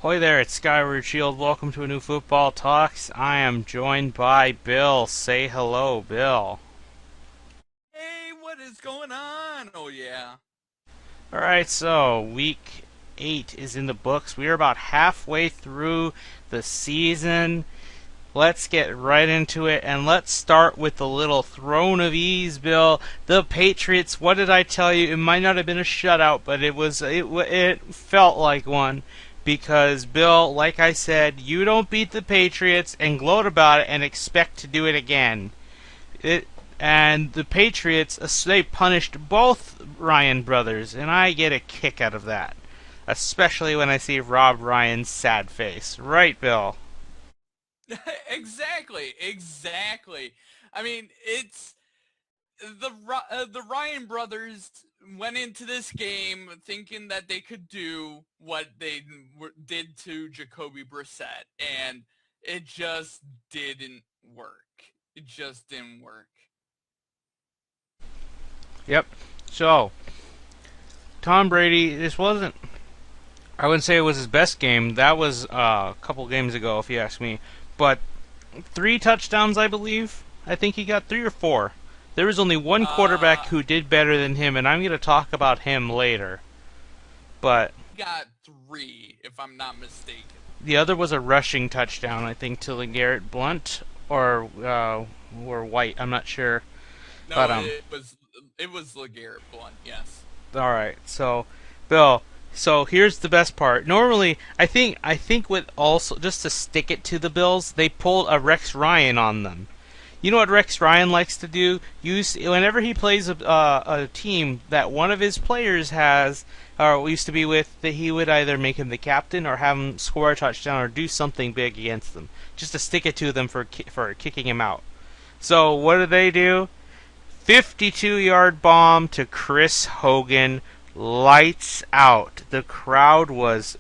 Hoy there, it's Skyward Shield. Welcome to a new Football Talks. I am joined by Bill. Say hello, Bill. Hey, what is going on? Oh, yeah. Alright, so week 8 is in the books. We are about halfway through the season. Let's get right into it, and let's start with the little throne of ease, Bill. The Patriots. What did I tell you? It might not have been a shutout, but it felt like one. Because Bill, like I said, you don't beat the Patriots and gloat about it and expect to do it again. It and the Patriots they punished both Ryan brothers, and I get a kick out of that, especially when I see Rob Ryan's sad face. Right, Bill? Exactly. I mean, it's the Ryan brothers went into this game thinking that they could do what they did to Jacoby Brissett, and it just didn't work. It just didn't work. Yep. So Tom Brady, this wasn't. I wouldn't say it was his best game. That was a couple games ago, if you ask me. But 3 touchdowns, I believe. I think he got 3 or 4. There was only one quarterback Uh, who did better than him, and I'm going to talk about him later. But got three, if I'm not mistaken. the other was a rushing touchdown, I think, to LeGarrette Blunt or White. I'm not sure. But No, it was LeGarrette Blunt. Yes. all right. So, Bill. So here's the best part. Normally, I think with also just to stick it to the Bills, they pulled a Rex Ryan on them. You know what Rex Ryan likes to do? Use whenever he plays a team that one of his players has or used to be with, that he would either make him the captain or have him score a touchdown or do something big against them, just to stick it to them for kicking him out. So what do they do? 52-yard bomb to Chris Hogan, lights out. The crowd was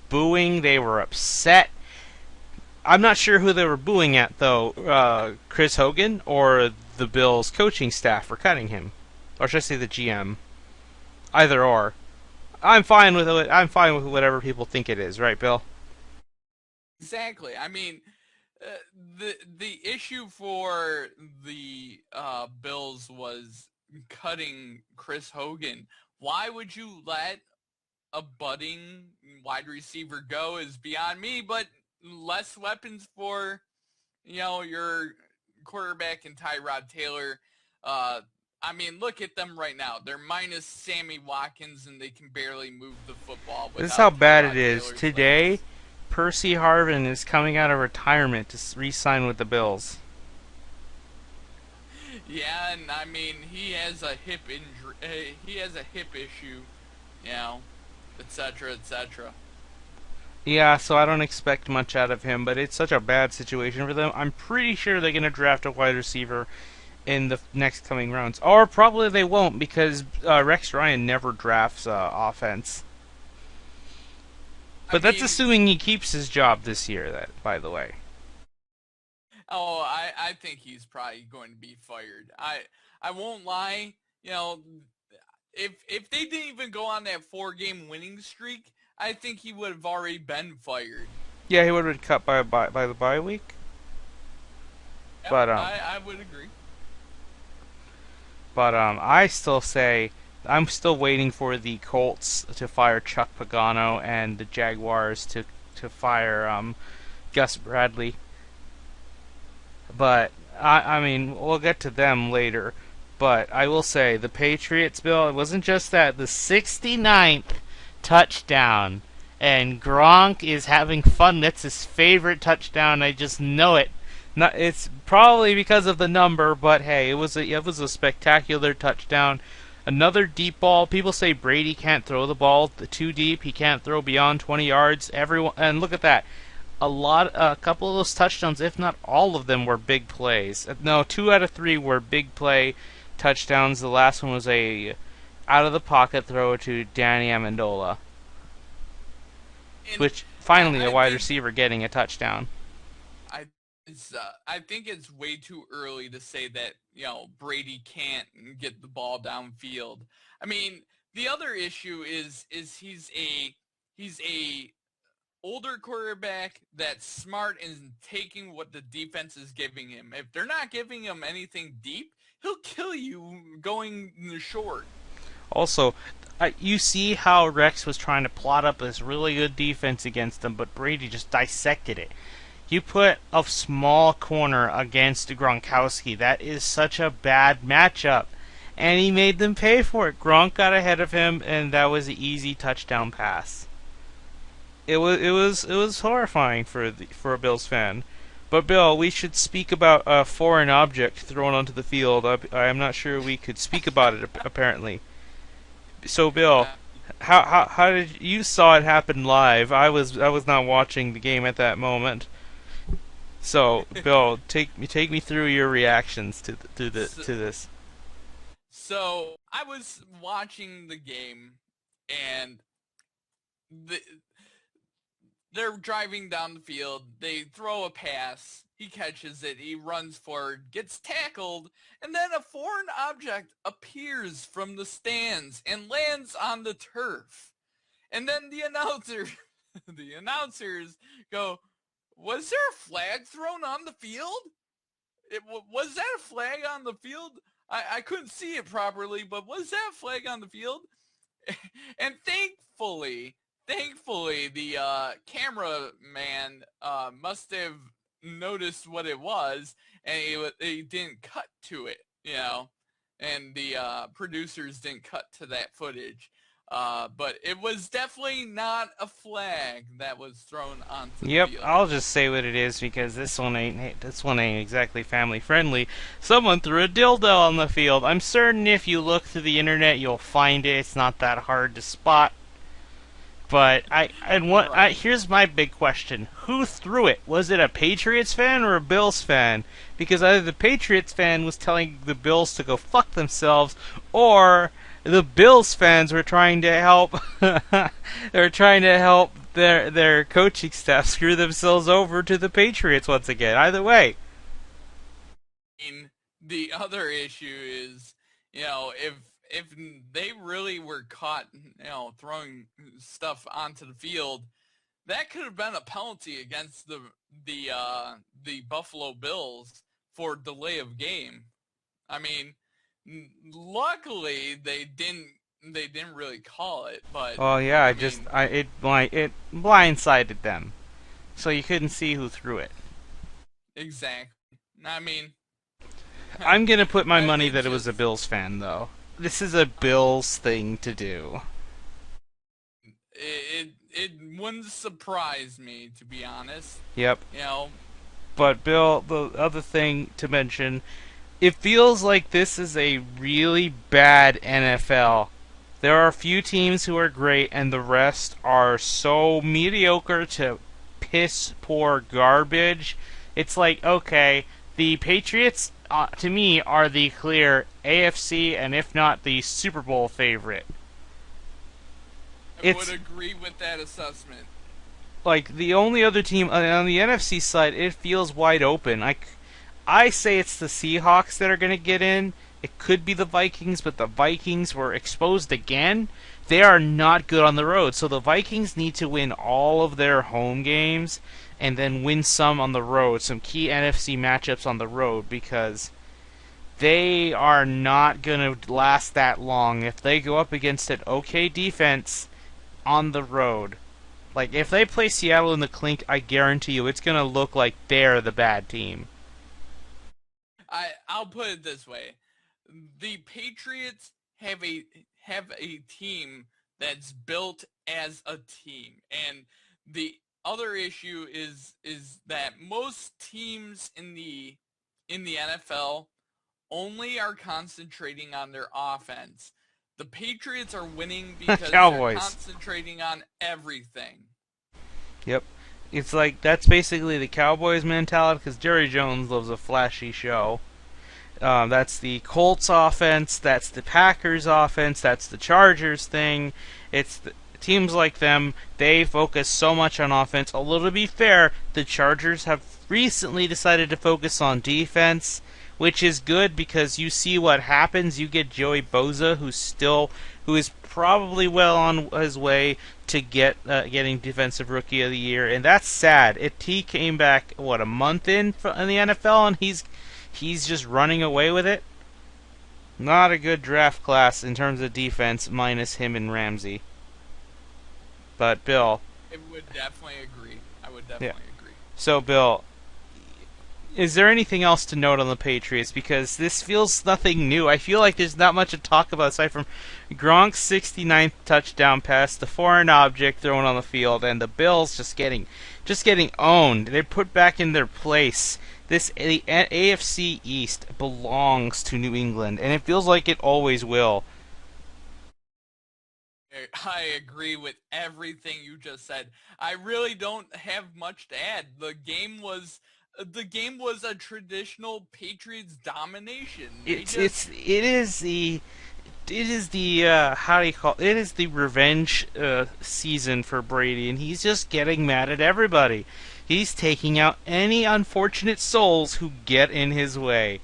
booing. They were upset. I'm not sure who they were booing at though. Chris Hogan or the Bills coaching staff for cutting him, or should I say the GM? Either or. I'm fine with it. I'm fine with whatever people think it is, right, Bill? Exactly. I mean, uh, the issue for the Bills was cutting Chris Hogan. Why would you let a budding wide receiver go? Is beyond me. But less weapons for your quarterback and Tyrod Taylor. Uh, I mean, look at them right now.'re minus Sammy Watkins, and they can barely move the football This is how without bad it Tyrod is. Taylor's Today, legs. Percy Harvin is coming out of retirement to re-sign with the Bills. Yeah, and I mean he has a hip injury. He has a hip issue, you know, etc. etc. Yeah, so I don't expect much out of him, but it's such a bad situation for them. I'm pretty sure they're going to draft a wide receiver in the next coming rounds. Or probably they won't because Rex Ryan never drafts offense. I But that's mean, assuming he keeps his job this year, that by the way. oh, I think he's probably going to be fired. I won't lie. You know, if they didn't even go on that 4 game winning streak, I think he would have already been fired. Yeah, he would have been cut by the bye week. Yep, But I would agree. I still say I'm still waiting for the Colts to fire Chuck Pagano and the Jaguars to fire Gus Bradley. But I mean, we'll get to them later. But I will say the Patriots, Bill. It wasn't just that the 69th touchdown, and Gronk is having fun. That's his favorite touchdown. I just know it. Not, it's probably because of the number, but hey, it was a spectacular touchdown. Another deep ball. People say Brady can't throw the ball too deep. He can't throw beyond 20 yards. Everyone, and look at that. A couple of those touchdowns, if not all of them, were big plays. No, 2 out of 3 were big play touchdowns. The last one was a out of the pocket throw to Danny Amendola, And which finally a I wide think receiver getting a touchdown. I think it's way too early to say that Brady can't get the ball downfield. I mean, the other issue is he's a older quarterback that's smart and taking what the defense is giving him. If they're not giving him anything deep, he'll kill you going short. Also, you see how Rex was trying to plot up this really good defense against them, but Brady just dissected it. You put a small corner against Gronkowski. That is such a bad matchup. And he made them pay for it. Gronk got ahead of him, and that was an easy touchdown pass. It was horrifying for a Bills fan. But Bill, we should speak about a foreign object thrown onto the field. I'm not sure we could speak about it apparently. So Bill, how did you saw it happen live? I was not watching the game at that moment. So Bill, take me through your reactions to this. So I was watching the game, and they're driving down the field. They throw a pass. He catches it. He runs forward, gets tackled, and then a foreign object appears from the stands and lands on the turf. And then the announcers go, "Was there a flag thrown on the field? Was that a flag on the field? I couldn't see it properly, but was that a flag on the field?" And thankfully, the cameraman must have noticed what it was, and he didn't cut to it, and the producers didn't cut to that footage. But it was definitely not a flag that was thrown onto the Yep, field. I'll just say what it is because this one ain't exactly family friendly. Someone threw a dildo on the field. I'm certain if you look through the internet, you'll find it. It's not that hard to spot. But here's my big question: who threw it? Was it a Patriots fan or a Bills fan? Because either the Patriots fan was telling the Bills to go fuck themselves, or the Bills fans were trying to help. They're trying to help their coaching staff screw themselves over to the Patriots once again. Either way. The other issue is, if they really were caught, throwing stuff onto the field, that could have been a penalty against the Buffalo Bills for delay of game. I mean, luckily they didn't really call it, but Yeah, it blindsided them, so you couldn't see who threw it. Exactly. I mean, I'm gonna put my money that it was a Bills fan, though. This is a Bills thing to do. It wouldn't surprise me, to be honest. Yep. You know. But Bill, the other thing to mention, it feels like this is a really bad NFL. There are a few teams who are great, and the rest are so mediocre to piss poor garbage. It's like, okay, the Patriots, to me, are the clear AFC, and if not, the Super Bowl favorite. I would agree with that assessment. Like, the only other team on the NFC side, it feels wide open. I say it's the Seahawks that are going to get in. It could be the Vikings, but the Vikings were exposed again. They are not good on the road, so the Vikings need to win all of their home games and then win some on the road, some key NFC matchups on the road, because they are not going to last that long if they go up against an okay defense on the road. Like, if they play Seattle in the clink, I guarantee you it's going to look like they're the bad team. I'll put it this way. The Patriots have a team that's built as a team. And the other issue is that most teams in the NFL only are concentrating on their offense. The Patriots are winning because they're concentrating on everything. Yep. It's like, that's basically the Cowboys mentality, because Jerry Jones loves a flashy show. That's the Colts offense, that's the Packers offense, that's the Chargers thing. It's teams like them, they focus so much on offense. Although, to be fair, the Chargers have recently decided to focus on defense, which is good because you see what happens. You get Joey Bosa, who is probably well on his way to getting Defensive Rookie of the Year, and that's sad. He came back a month in the NFL, and he's just running away with it. Not a good draft class in terms of defense, minus him and Ramsey. But Bill, I would definitely agree. Agree. So Bill, is there anything else to note on the Patriots? Because this feels nothing new. I feel like there's not much to talk about aside from Gronk's 69th touchdown pass, the foreign object thrown on the field, and the Bills just getting owned. They're put back in their place. The AFC East belongs to New England, and it feels like it always will. I agree with everything you just said. I really don't have much to add. The game was a traditional Patriots domination. It is the how do you call it? It is the revenge season for Brady, and he's just getting mad at everybody. He's taking out any unfortunate souls who get in his way.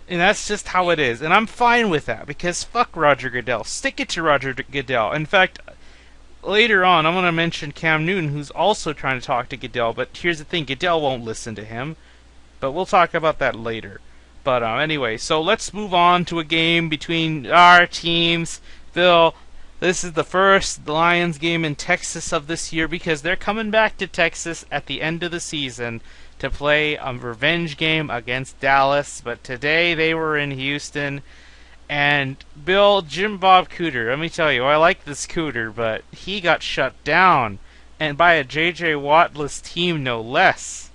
And that's just how it is. And I'm fine with that, because fuck Roger Goodell. Stick it to Roger Goodell. In fact, later on, I'm going to mention Cam Newton, who's also trying to talk to Goodell. But here's the thing, Goodell won't listen to him. But we'll talk about that later. But anyway, so let's move on to a game between our teams. Bill, this is the first Lions game in Texas of this year, because they're coming back to Texas at the end of the season to play a revenge game against Dallas. But today they were in Houston. And Bill, Jim Bob Cooter, let me tell you, I like this Cooter, but he got shut down. And by a J.J. Wattless team, no less.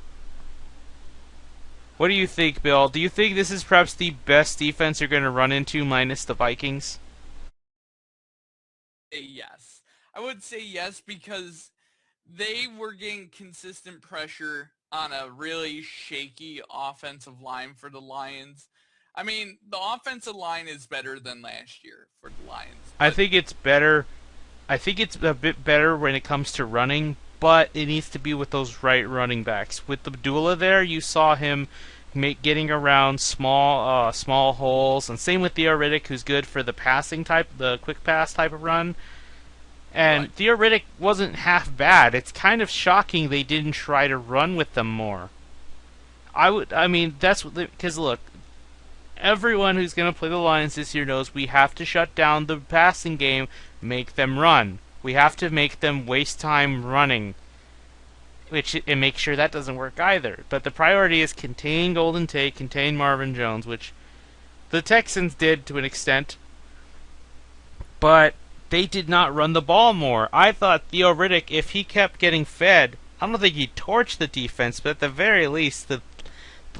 What do you think, Bill? Do you think this is perhaps the best defense you're going to run into minus the Vikings? Yes. I would say yes, because they were getting consistent pressure on a really shaky offensive line for the Lions. I mean, the offensive line is better than last year for the Lions. I think it's better. I think it's a bit better when it comes to running, but it needs to be with those right running backs. With Abdullah there, you saw him getting around small holes, and same with Theo Riddick, who's good for the passing type, the quick pass type of run. And right. Theo Riddick wasn't half bad. It's kind of shocking they didn't try to run with them more. That's because look, everyone who's going to play the Lions this year knows we have to shut down the passing game, make them run. We have to make them waste time running, and make sure that doesn't work either. But the priority is contain Golden Tate, contain Marvin Jones, which the Texans did to an extent, but they did not run the ball more. I thought Theo Riddick, if he kept getting fed, I don't think he'd torch the defense, but at the very least, the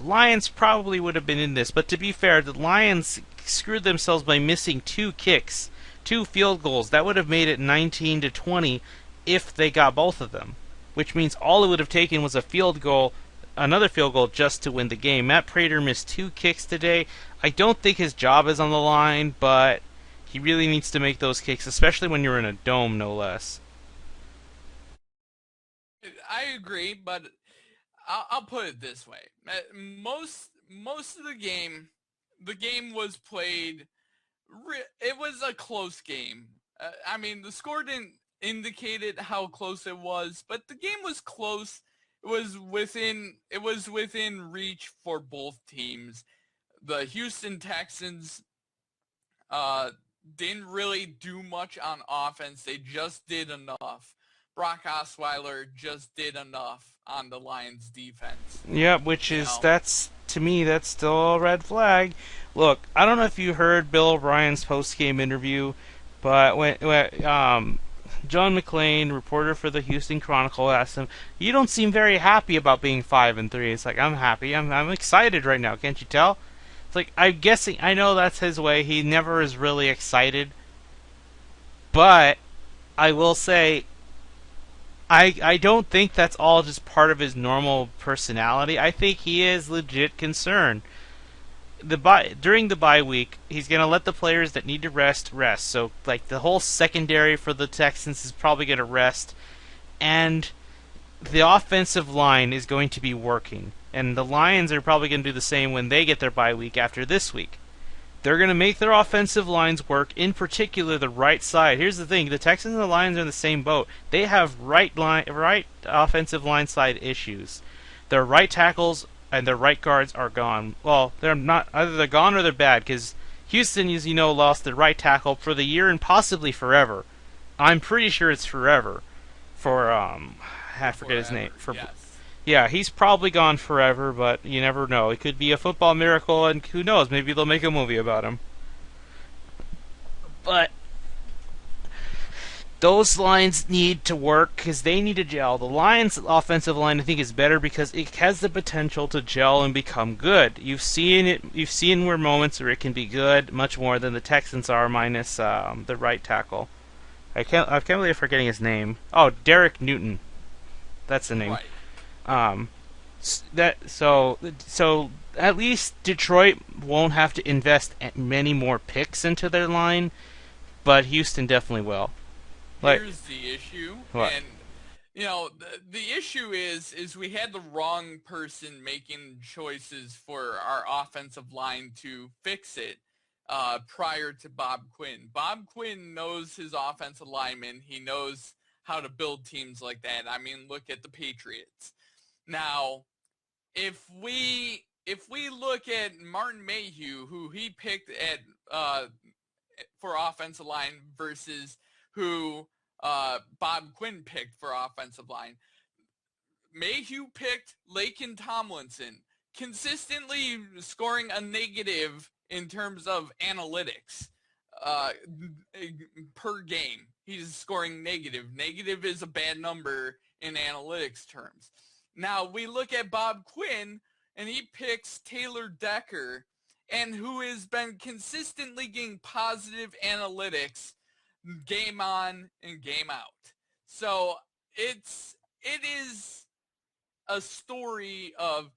Lions probably would have been in this. But to be fair, the Lions screwed themselves by missing 2 kicks, 2 field goals. That would have made it 19-20 if they got both of them, which means all it would have taken was a field goal, another field goal, just to win the game. Matt Prater missed 2 kicks today. I don't think his job is on the line, but he really needs to make those kicks, especially when you're in a dome, no less. I agree, but I'll put it this way: most of the game was played. It was a close game. The score didn't indicate how close it was, but the game was close. It was within reach for both teams. The Houston Texans didn't really do much on offense. They just did enough. Brock Osweiler just did enough on the Lions defense. Yeah, to me, that's still a red flag. Look, I don't know if you heard Bill O'Brien's post-game interview, but when John McClain, reporter for the Houston Chronicle, asked him, "You don't seem very happy about being 5-3." It's like, I'm happy. I'm excited right now. Can't you tell? It's like, I'm guessing, I know that's his way. He never is really excited. But I will say, I don't think that's all just part of his normal personality. I think he is legit concerned. During the bye week, he's going to let the players that need to rest. So, like, the whole secondary for the Texans is probably going to rest. And the offensive line is going to be working. And the Lions are probably going to do the same when they get their bye week after this week. They're going to make their offensive lines work, in particular the right side. Here's the thing, the Texans and the Lions are in the same boat. They have right offensive line side issues. Their right tackles and their right guards are gone. Well, they're not, either they're gone or they're bad, because Houston, as you know, lost their right tackle for the year and possibly forever. I'm pretty sure it's forever. I forget his name. Yes. Yeah, he's probably gone forever, but you never know. It could be a football miracle, and who knows, maybe they'll make a movie about him. But those lines need to work because they need to gel. The Lions' offensive line, I think, is better because it has the potential to gel and become good. You've seen it. You've seen where moments where it can be good, much more than the Texans are, minus the right tackle. I can't believe I'm forgetting his name. Oh, Derek Newton. That's the name. Right. So at least Detroit won't have to invest many more picks into their line, but Houston definitely will. Here's the issue, what? and the issue is we had the wrong person making choices for our offensive line to fix it prior to Bob Quinn. Bob Quinn knows his offensive linemen. He knows how to build teams like that. I mean, look at the Patriots. Now, if we look at Martin Mayhew, who he picked at for offensive line versus who Bob Quinn picked for offensive line, Mayhew picked Laken Tomlinson, consistently scoring a negative in terms of analytics per game. He's scoring negative. Negative is a bad number in analytics terms. Now, we look at Bob Quinn, and he picks Taylor Decker, and who has been consistently getting positive analytics game on and game out. So it is a story of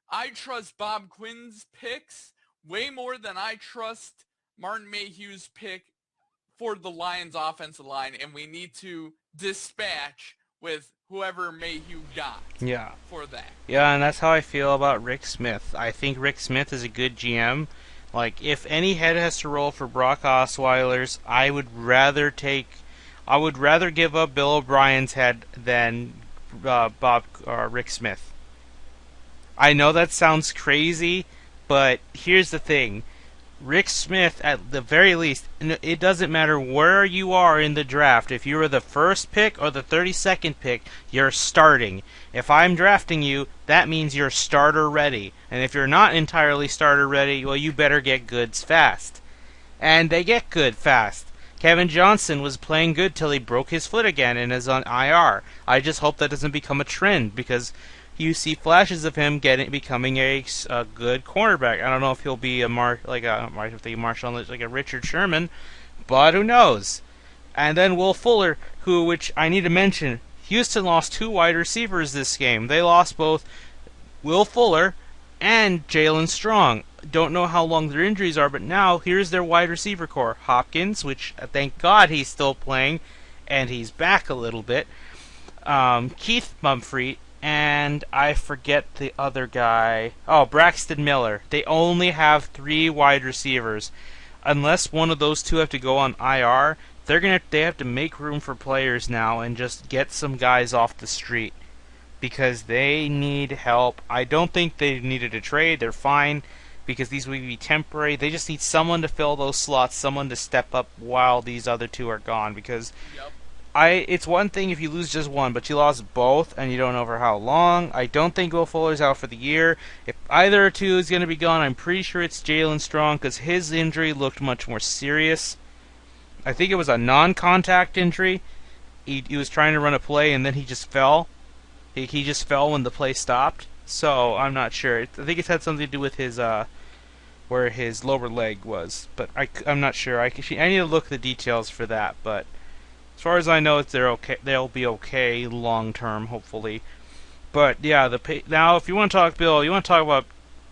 I trust Bob Quinn's picks way more than I trust Martin Mayhew's pick for the Lions offensive line, and we need to dispatch with whoever Mayhew got for that. Yeah, and that's how I feel about Rick Smith. I think Rick Smith is a good GM. Like, if any head has to roll for Brock Osweiler's, I would rather give up Bill O'Brien's head than Rick Smith. I know that sounds crazy, but here's the thing. Rick Smith, at the very least, it doesn't matter where you are in the draft. If you were the first pick or the 32nd pick, you're starting. If I'm drafting you, that means you're starter ready. And if you're not entirely starter ready, well, you better get goods fast. And they get good fast. Kevin Johnson was playing good till he broke his foot again and is on IR. I just hope that doesn't become a trend, because you see flashes of him becoming a good cornerback. I don't know if he'll be a Richard Sherman, but who knows? And then Will Fuller, which I need to mention, Houston lost 2 wide receivers this game. They lost both Will Fuller and Jalen Strong. Don't know how long their injuries are, but now here's their wide receiver core. Hopkins, which thank God he's still playing, and he's back a little bit. Keith Mumphrey, and I forget the other guy. Oh, Braxton Miller. They only have 3 wide receivers. Unless one of those 2 have to go on IR, they have to make room for players now and just get some guys off the street, because they need help. I don't think they needed a trade. They're fine, because these will be temporary. They just need someone to fill those slots, someone to step up while these other 2 are gone, because it's one thing if you lose just one, but you lost both, and you don't know for how long. I don't think Will Fuller's out for the year. If either or 2 is going to be gone, I'm pretty sure it's Jalen Strong, because his injury looked much more serious. I think it was a non-contact injury. He was trying to run a play, and then he just fell. He just fell when the play stopped. So I'm not sure. I think it's had something to do with his where his lower leg was, but I'm not sure. I need to look at the details for that, but as far as I know, they're okay. They'll be okay long term, hopefully. But yeah, now if you want to talk, Bill, you want to talk about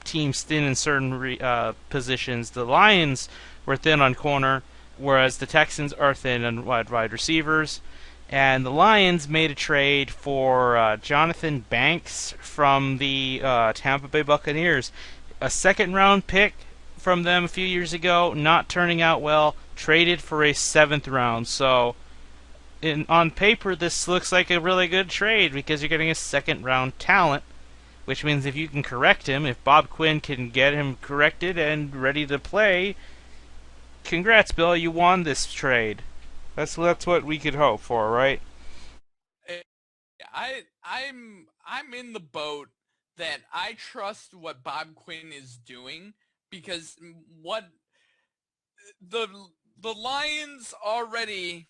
teams thin in certain positions. The Lions were thin on corner, whereas the Texans are thin on wide receivers. And the Lions made a trade for Jonathan Banks from the Tampa Bay Buccaneers, a second-round pick from them a few years ago, not turning out well, traded for a 7th round. So, on paper, this looks like a really good trade because you're getting a 2nd round talent, which means if you can correct him, if Bob Quinn can get him corrected and ready to play, congrats, Bill, you won this trade. That's what we could hope for, right? I'm in the boat that I trust what Bob Quinn is doing because what the the Lions already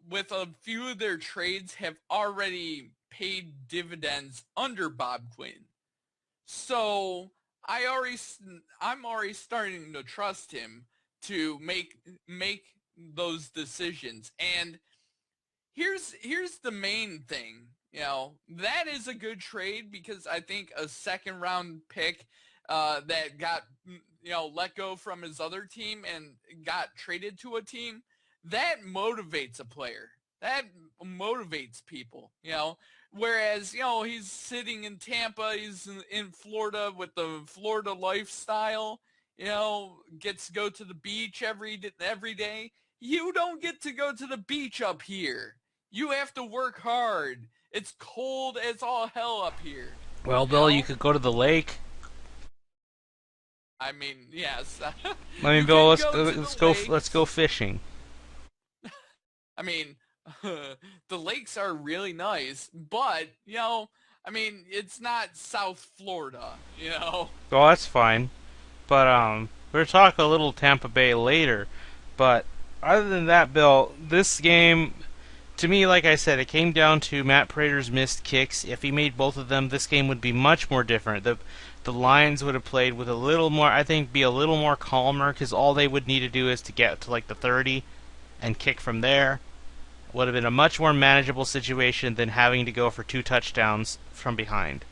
with a few of their trades have already paid dividends under Bob Quinn. So I'm already starting to trust him to make those decisions. And here's the main thing. That is a good trade because I think a 2nd round pick that got let go from his other team and got traded to a team, that motivates a player. That motivates people. Whereas, he's sitting in Tampa, he's in Florida with the Florida lifestyle, gets to go to the beach every day. You don't get to go to the beach up here. You have to work hard. It's cold as all hell up here. Well, Bill, you could go to the lake. I mean, yes. I mean, Bill, let's go fishing. I mean, the lakes are really nice, but I mean, it's not South Florida, Well, that's fine. But we'll talk a little Tampa Bay later. But other than that, Bill, this game, to me, like I said, it came down to Matt Prater's missed kicks. If he made both of them, this game would be much more different. The Lions would have played with a little more, I think, be a little more calmer, because all they would need to do is to get to like the 30 and kick from there. Would have been a much more manageable situation than having to go for 2 touchdowns from behind.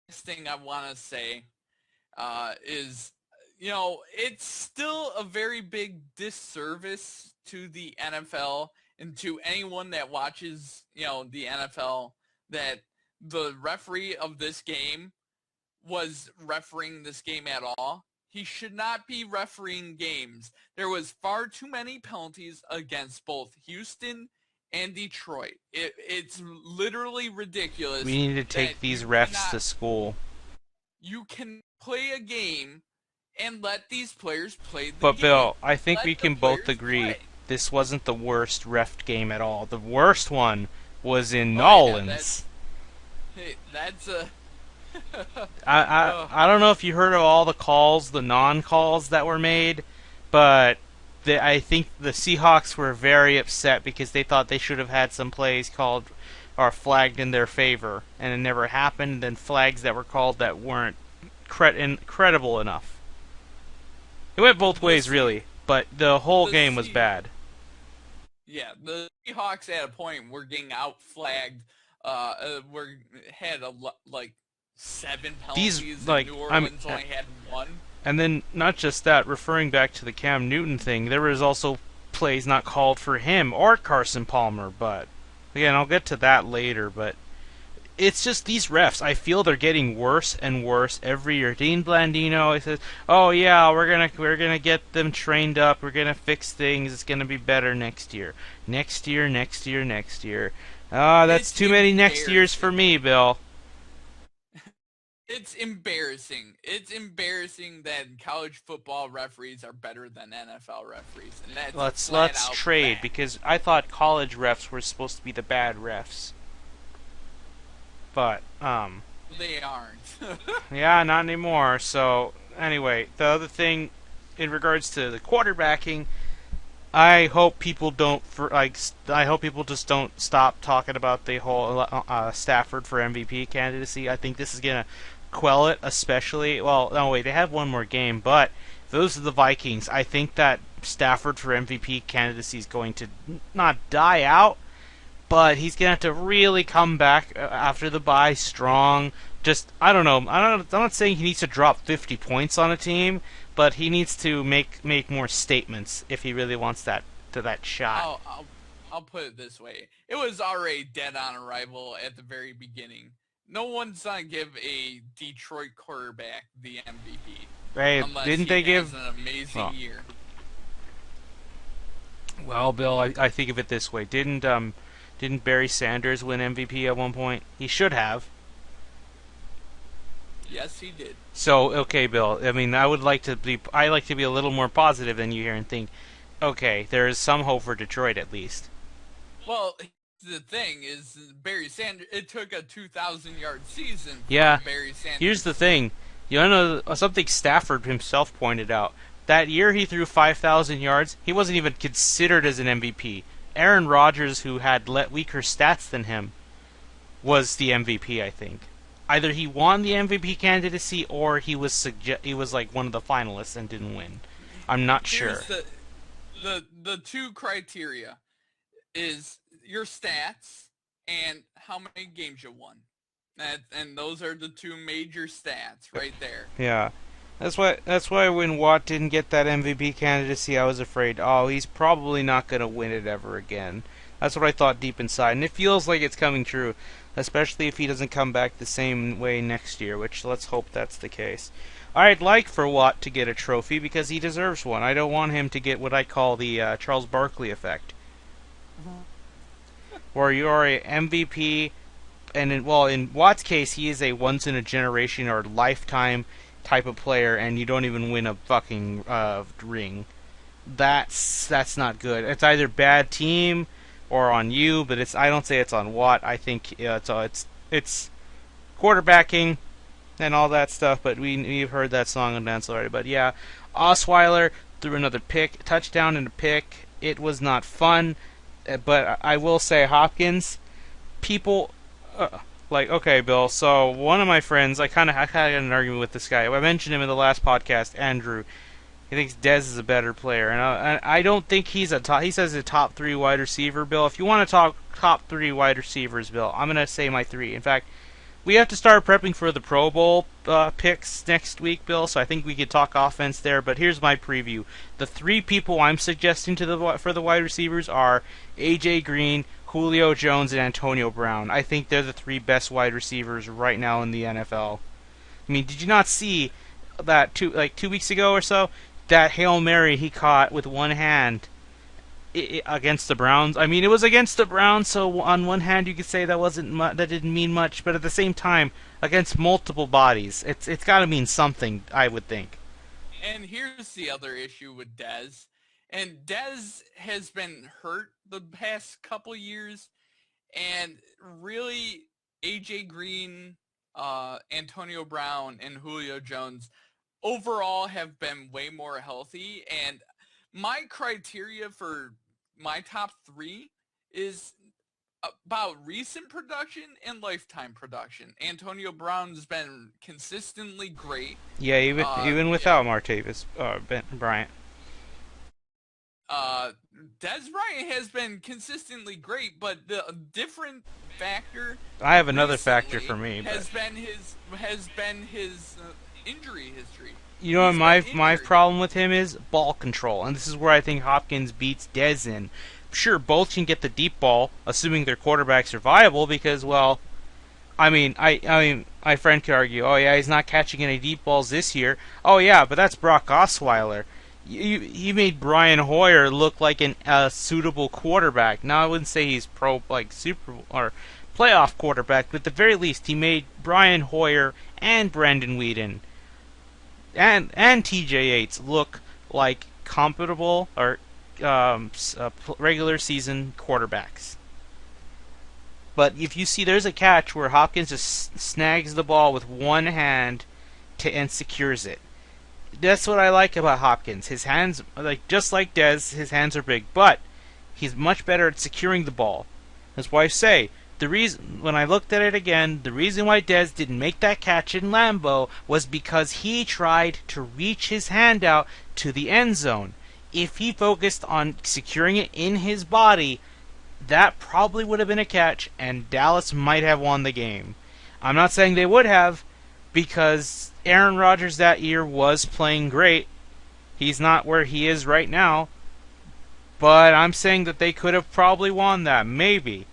This thing I want to say is, it's still a very big disservice to the NFL and to anyone that watches, the NFL, that the referee of this game was refereeing this game at all. He should not be refereeing games. There was far too many penalties against both Houston and Detroit. It's literally ridiculous. We need to take these refs to school. You can play a game and let these players play the game. But Bill, I think we can both agree this wasn't the worst ref game at all. The worst one was in Nolans. That's a... I don't know if you heard of all the calls, the non-calls that were made, but I think the Seahawks were very upset because they thought they should have had some plays called or flagged in their favor, and it never happened. Then flags that were called that weren't credible enough. It went both ways, really, but the whole game was bad. Yeah, the Seahawks at a point were getting out-flagged. Had like 7 penalties. New Orleans only had 1. And then, not just that, referring back to the Cam Newton thing, there was also plays not called for him or Carson Palmer, but again, I'll get to that later, but it's just these refs, I feel they're getting worse and worse every year. Dean Blandino says, "Oh yeah, we're gonna get them trained up. We're gonna fix things. It's gonna be better next year. Next year. Ah, that's too many next years for me, Bill." It's embarrassing. It's embarrassing that college football referees are better than NFL referees, and that's let's trade because I thought college refs were supposed to be the bad refs. But they aren't. Yeah, not anymore. So anyway, the other thing in regards to the quarterbacking, I hope people I hope people just don't stop talking about the whole Stafford for MVP candidacy. I think this is gonna quell it, especially. Well, no wait, they have one more game, but if those are the Vikings. I think that Stafford for MVP candidacy is going to not die out, but he's gonna have to really come back after the bye strong. Just I don't know. I'm not saying he needs to drop 50 points on a team, but he needs to make more statements if he really wants that shot. I'll put it this way: it was already dead on arrival at the very beginning. No one's gonna give a Detroit quarterback the MVP. Hey, unless didn't he they has give? an amazing year. Well, Bill, I think of it this way: didn't Barry Sanders win MVP at one point? He should have. Yes, he did. So, okay, Bill. I mean, I like to be a little more positive than you here and think, okay, there is some hope for Detroit at least. Well, the thing is, Barry Sanders. It took a 2,000-yard season for Yeah. Barry Sanders. Here's the thing. You know something Stafford himself pointed out. That year he threw 5,000 yards, he wasn't even considered as an MVP. Aaron Rodgers, who had weaker stats than him, was the MVP, I think. Either he won the MVP candidacy or he was like one of the finalists and didn't win. I'm not sure. Here's the two criteria is your stats and how many games you won. And those are the two major stats right there. Yeah. That's why when Watt didn't get that MVP candidacy, I was afraid, oh, he's probably not going to win it ever again. That's what I thought deep inside, and it feels like it's coming true, especially if he doesn't come back the same way next year, which let's hope that's the case. I'd like for Watt to get a trophy because he deserves one. I don't want him to get what I call the Charles Barkley effect, where you're a MVP, and in Watt's case, he is a once-in-a-generation or lifetime type of player, and you don't even win a fucking ring. That's not good. It's either bad team or on you, but I don't say it's on Watt. I think it's quarterbacking and all that stuff. But we've heard that song and dance already. But yeah, Osweiler threw another touchdown and a pick. It was not fun, but I will say Hopkins, people. Okay, Bill. So one of my friends, I kind of had an argument with this guy. I mentioned him in the last podcast, Andrew. He thinks Dez is a better player, and I don't think he's a top. He says a top 3 wide receiver, Bill. If you want to talk top 3 wide receivers, Bill, I'm gonna say my 3. In fact, we have to start prepping for the Pro Bowl picks next week, Bill. So I think we could talk offense there. But here's my preview: the 3 people I'm suggesting for the wide receivers are A.J. Green, Julio Jones, and Antonio Brown. I think they're the 3 best wide receivers right now in the NFL. I mean, did you not see that 2 weeks ago or so? That Hail Mary he caught with one hand against the Browns. I mean, it was against the Browns, so on one hand you could say that didn't mean much, but at the same time, against multiple bodies, it's got to mean something, I would think. And here's the other issue with Dez. And Dez has been hurt the past couple years, and really AJ Green, Antonio Brown, and Julio Jones overall have been way more healthy. And my criteria for my top 3 is about recent production and lifetime production. Antonio Brown's been consistently great. Yeah, even without Martavis Bryant. Dez Bryant has been consistently great, but the different factor I have another factor for me. Has been his injury history. You know what my problem with him is? Ball control. And this is where I think Hopkins beats Dez in. Sure, both can get the deep ball, assuming their quarterbacks are viable, because, well, I mean, my friend could argue, oh yeah, he's not catching any deep balls this year. Oh yeah, but that's Brock Osweiler. He made Brian Hoyer look like a suitable quarterback. Now I wouldn't say he's Super or playoff quarterback, but at the very least he made Brian Hoyer and Brandon Weeden and T.J. Yates look like comparable or regular season quarterbacks. But if you see, there's a catch where Hopkins just snags the ball with one hand and secures it. That's what I like about Hopkins. His hands, just like Dez, his hands are big, but he's much better at securing the ball. That's why I say, when I looked at it again, the reason why Dez didn't make that catch in Lambeau was because he tried to reach his hand out to the end zone. If he focused on securing it in his body, that probably would have been a catch, and Dallas might have won the game. I'm not saying they would have, because Aaron Rodgers that year was playing great. He's not where he is right now, but I'm saying that they could have probably won that, maybe,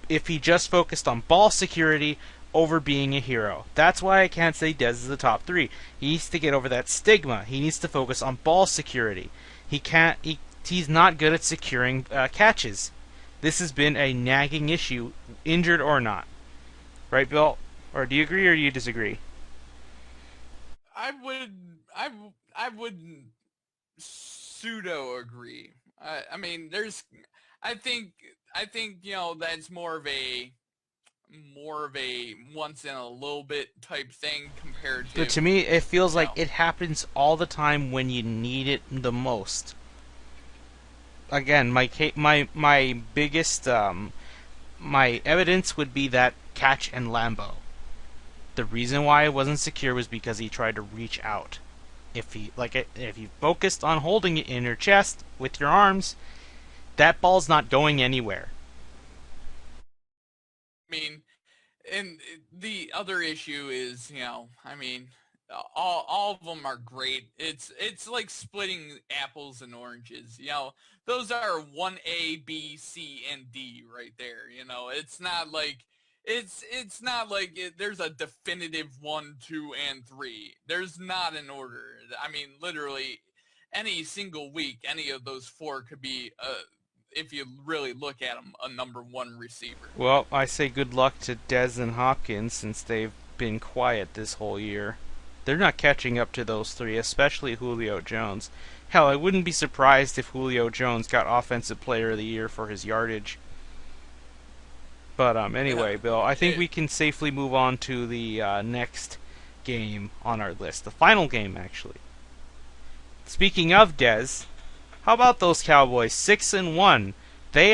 if he just focused on ball security over being a hero. That's why I can't say Dez is the top 3. He needs to get over that stigma. He needs to focus on ball security. He's not good at securing catches. This has been a nagging issue, injured or not. Right, Bill? Or do you agree or do you disagree? I would pseudo agree. I mean, I think that's more of a once in a little bit type thing compared to. But to me, it feels like it happens all the time when you need it the most. Again, my biggest my evidence would be that catch and Lambo. The reason why it wasn't secure was because he tried to reach out. If you focused on holding it in your chest with your arms, that ball's not going anywhere. I mean, and the other issue is, I mean, all of them are great. It's like splitting apples and oranges. Those are 1A, B, C, and D right there. It's not like there's a definitive 1, 2, and 3. There's not an order. I mean, literally, any single week, any of those 4 could be, if you really look at them, a number 1 receiver. Well, I say good luck to Dez and Hopkins since they've been quiet this whole year. They're not catching up to those 3, especially Julio Jones. Hell, I wouldn't be surprised if Julio Jones got Offensive Player of the Year for his yardage. But anyway, yeah. Bill, I think we can safely move on to the next game on our list. The final game, actually. Speaking of Dez, how about those Cowboys? 6-1. They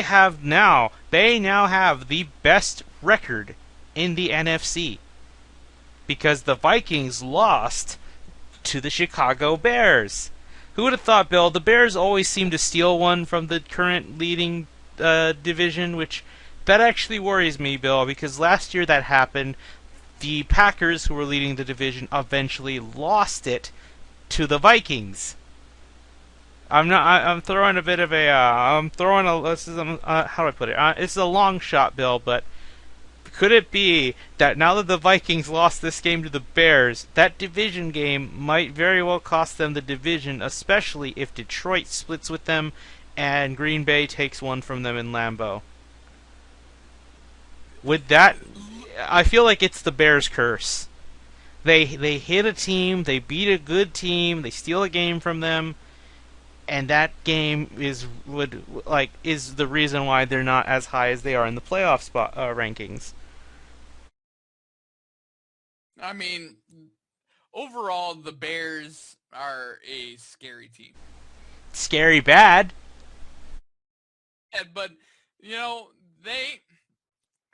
now have the best record in the NFC. Because the Vikings lost to the Chicago Bears. Who would have thought, Bill? The Bears always seem to steal one from the current leading division, which that actually worries me, Bill, because last year that happened. The Packers, who were leading the division, eventually lost it to the Vikings. I'm throwing a bit of a. How do I put it? It's a long shot, Bill, but could it be that now that the Vikings lost this game to the Bears, that division game might very well cost them the division, especially if Detroit splits with them and Green Bay takes one from them in Lambeau? Would that... I feel like it's the Bears' curse. They hit a team, they beat a good team, they steal a game from them, and that game is the reason why they're not as high as they are in the playoff spot rankings. I mean, overall, the Bears are a scary team. Scary bad. Yeah, but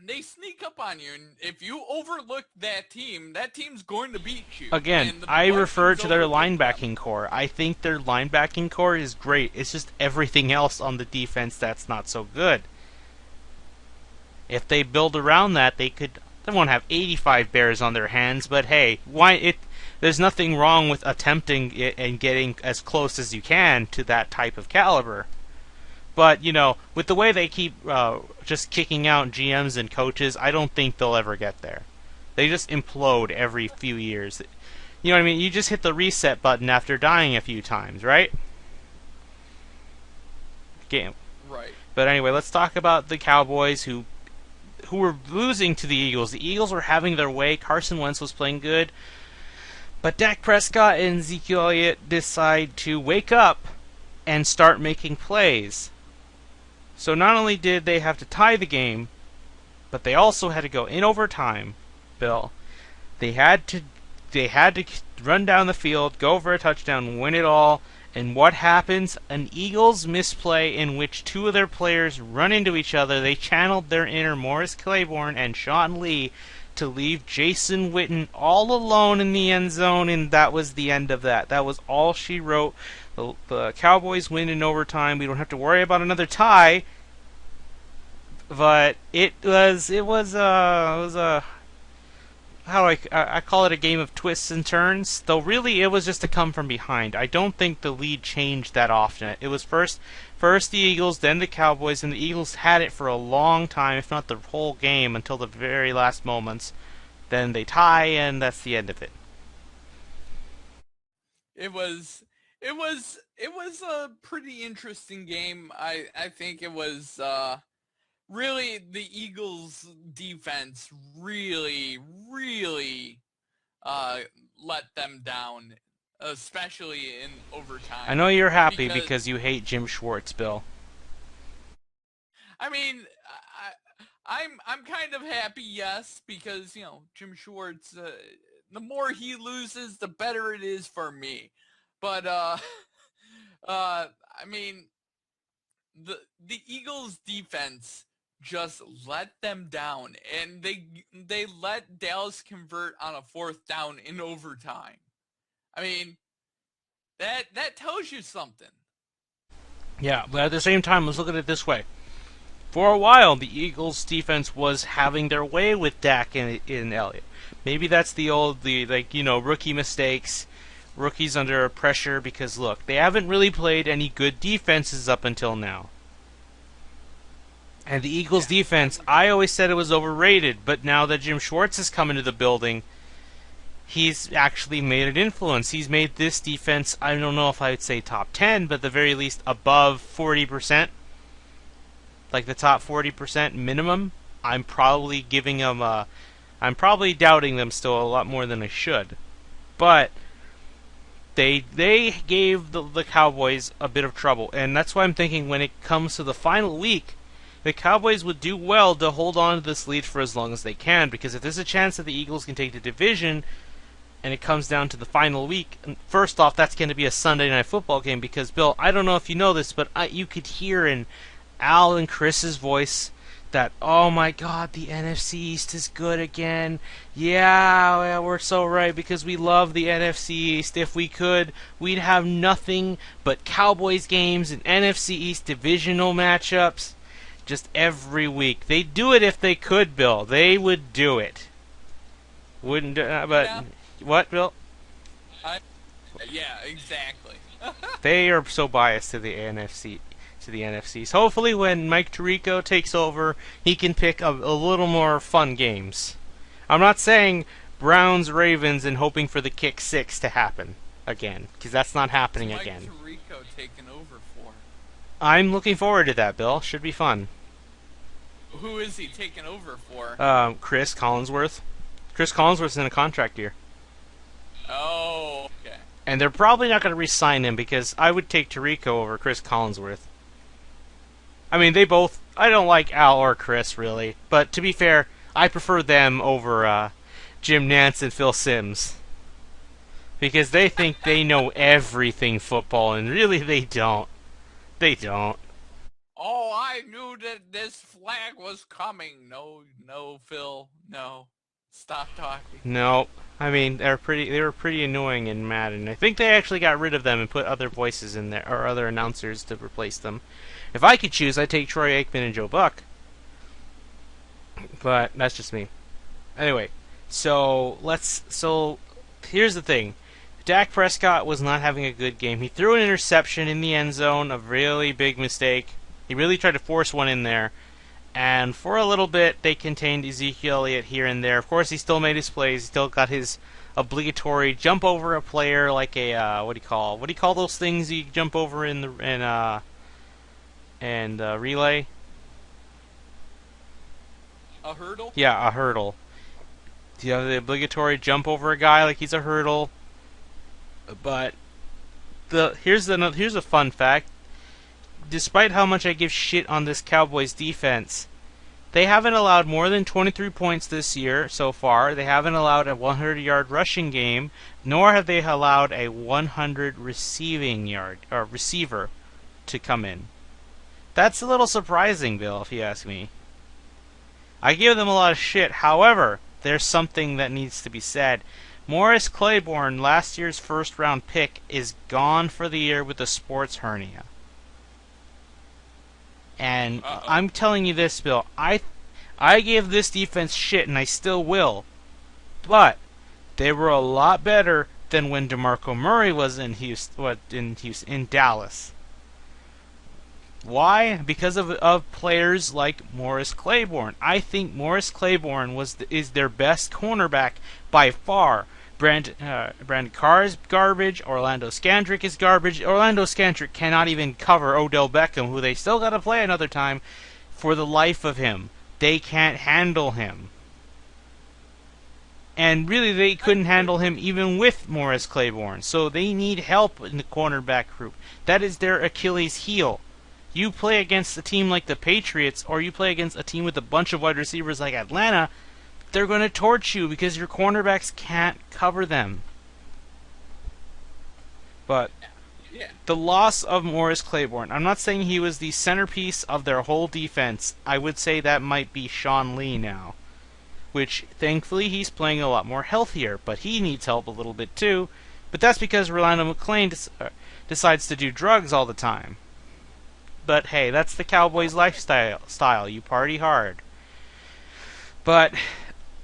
they sneak up on you, and if you overlook that team's going to beat you. Again, I refer to their linebacking core. I think their linebacking core is great. It's just everything else on the defense that's not so good. If they build around that, they won't have 85 Bears on their hands, but hey, there's nothing wrong with attempting it and getting as close as you can to that type of caliber. But, with the way they keep just kicking out GMs and coaches, I don't think they'll ever get there. They just implode every few years. You know what I mean? You just hit the reset button after dying a few times, right? Game. Right. But anyway, let's talk about the Cowboys who were losing to the Eagles. The Eagles were having their way. Carson Wentz was playing good. But Dak Prescott and Ezekiel Elliott decide to wake up and start making plays. So not only did they have to tie the game, but they also had to go in overtime, Bill. They had to run down the field, go for a touchdown, win it all. And what happens? An Eagles misplay in which 2 of their players run into each other. They channeled their inner Morris Claiborne and Sean Lee to leave Jason Witten all alone in the end zone, and that was the end of that. That was all she wrote. The Cowboys win in overtime. We don't have to worry about another tie. But it was a how do I call it, a game of twists and turns. Though really it was just to come from behind. I don't think the lead changed that often. It was first the Eagles, then the Cowboys, and the Eagles had it for a long time, if not the whole game, until the very last moments. Then they tie, and that's the end of it. It was a pretty interesting game. I think it was really the Eagles defense really uh let them down, especially in I overtime. know you're happy Because because you hate Jim Schwartz, Bill. I mean, I'm kind of happy, yes, because Jim Schwartz. The more he loses, the better it is for me. But I mean, the Eagles defense just let them down, and they let Dallas convert on a fourth down in overtime. I mean, that tells you something. Yeah, but at the same time, let's look at it this way. For a while, the Eagles' defense was having their way with Dak and Elliott. Maybe that's rookie mistakes, rookies under pressure. Because look, they haven't really played any good defenses up until now. And the Eagles' Yeah, defense, I always said it was overrated, but now that Jim Schwartz has come into the building, he's actually made an influence. He's made this defense, I don't know if I would say top 10, but at the very least above 40%. Like the top 40% minimum. I'm probably giving them I'm probably doubting them still a lot more than I should. But they gave the Cowboys a bit of trouble, and that's why I'm thinking when it comes to the final week, the Cowboys would do well to hold on to this lead for as long as they can, because if there's a chance that the Eagles can take the division and it comes down to the final week, first off, that's going to be a Sunday Night Football game, because, Bill, I don't know if you know this, but you could hear in Al and Chris's voice that, oh my god, the NFC East is good again. Yeah, we're so right, because we love the NFC East. If we could, we'd have nothing but Cowboys games and NFC East divisional matchups just every week. They'd do it if they could, Bill. They would do it. Wouldn't do, but Yeah, what, Bill? I, yeah, exactly. They are so biased to the NFC, to the NFCs. Hopefully, when Mike Tirico takes over, he can pick a little more fun games. I'm not saying Browns, Ravens, and hoping for the kick six to happen again, because that's not happening Mike again. Tirico taking over for? I'm looking forward to that, Bill. Should be fun. Who is he taking over for? Chris Collinsworth. Chris Collinsworth's in a contract year. Oh, okay. And they're probably not going to re-sign him, because I would take Tirico over Chris Collinsworth. I mean, I don't like Al or Chris, really. But to be fair, I prefer them over Jim Nantz and Phil Simms. Because they think they know everything football, and really they don't. They don't. Oh, I knew that this flag was coming. No, no, Phil, no. Stop talking. No. I mean, they were pretty annoying in Madden. I think they actually got rid of them and put other voices in there, or other announcers to replace them. If I could choose, I'd take Troy Aikman and Joe Buck. But that's just me. Anyway, so here's the thing. Dak Prescott was not having a good game. He threw an interception in the end zone, a really big mistake. He really tried to force one in there. And for a little bit, they contained Ezekiel Elliott here and there. Of course, he still made his plays. He still got his obligatory jump over a player, like a what do you call those things you jump over in relay? A hurdle? Yeah, a hurdle. You have the obligatory jump over a guy like he's a hurdle. But here's a fun fact. Despite how much I give shit on this Cowboys defense, they haven't allowed more than 23 points this year so far. They haven't allowed a 100-yard rushing game, nor have they allowed a 100 receiving yard or receiver to come in. That's a little surprising, Bill, if you ask me. I give them a lot of shit. However, there's something that needs to be said. Morris Claiborne, last year's first-round pick, is gone for the year with a sports hernia. And I'm telling you this, Bill. I gave this defense shit, and I still will. But they were a lot better than when DeMarco Murray was in Dallas. Why? Because of players like Morris Claiborne. I think Morris Claiborne is their best cornerback by far. Brandon Carr is garbage. Orlando Scandrick is garbage. Orlando Scandrick cannot even cover Odell Beckham, who they still got to play another time for the life of him. They can't handle him. And really, they couldn't handle him even with Morris Claiborne. So they need help in the cornerback group. That is their Achilles heel. You play against a team like the Patriots, or you play against a team with a bunch of wide receivers like Atlanta, they're going to torch you because your cornerbacks can't cover them. But the loss of Morris Claiborne, I'm not saying he was the centerpiece of their whole defense. I would say that might be Sean Lee now. Which, thankfully, he's playing a lot more healthier, but he needs help a little bit too. But that's because Rolando McClain decides to do drugs all the time. But hey, that's the Cowboys' lifestyle. You party hard. But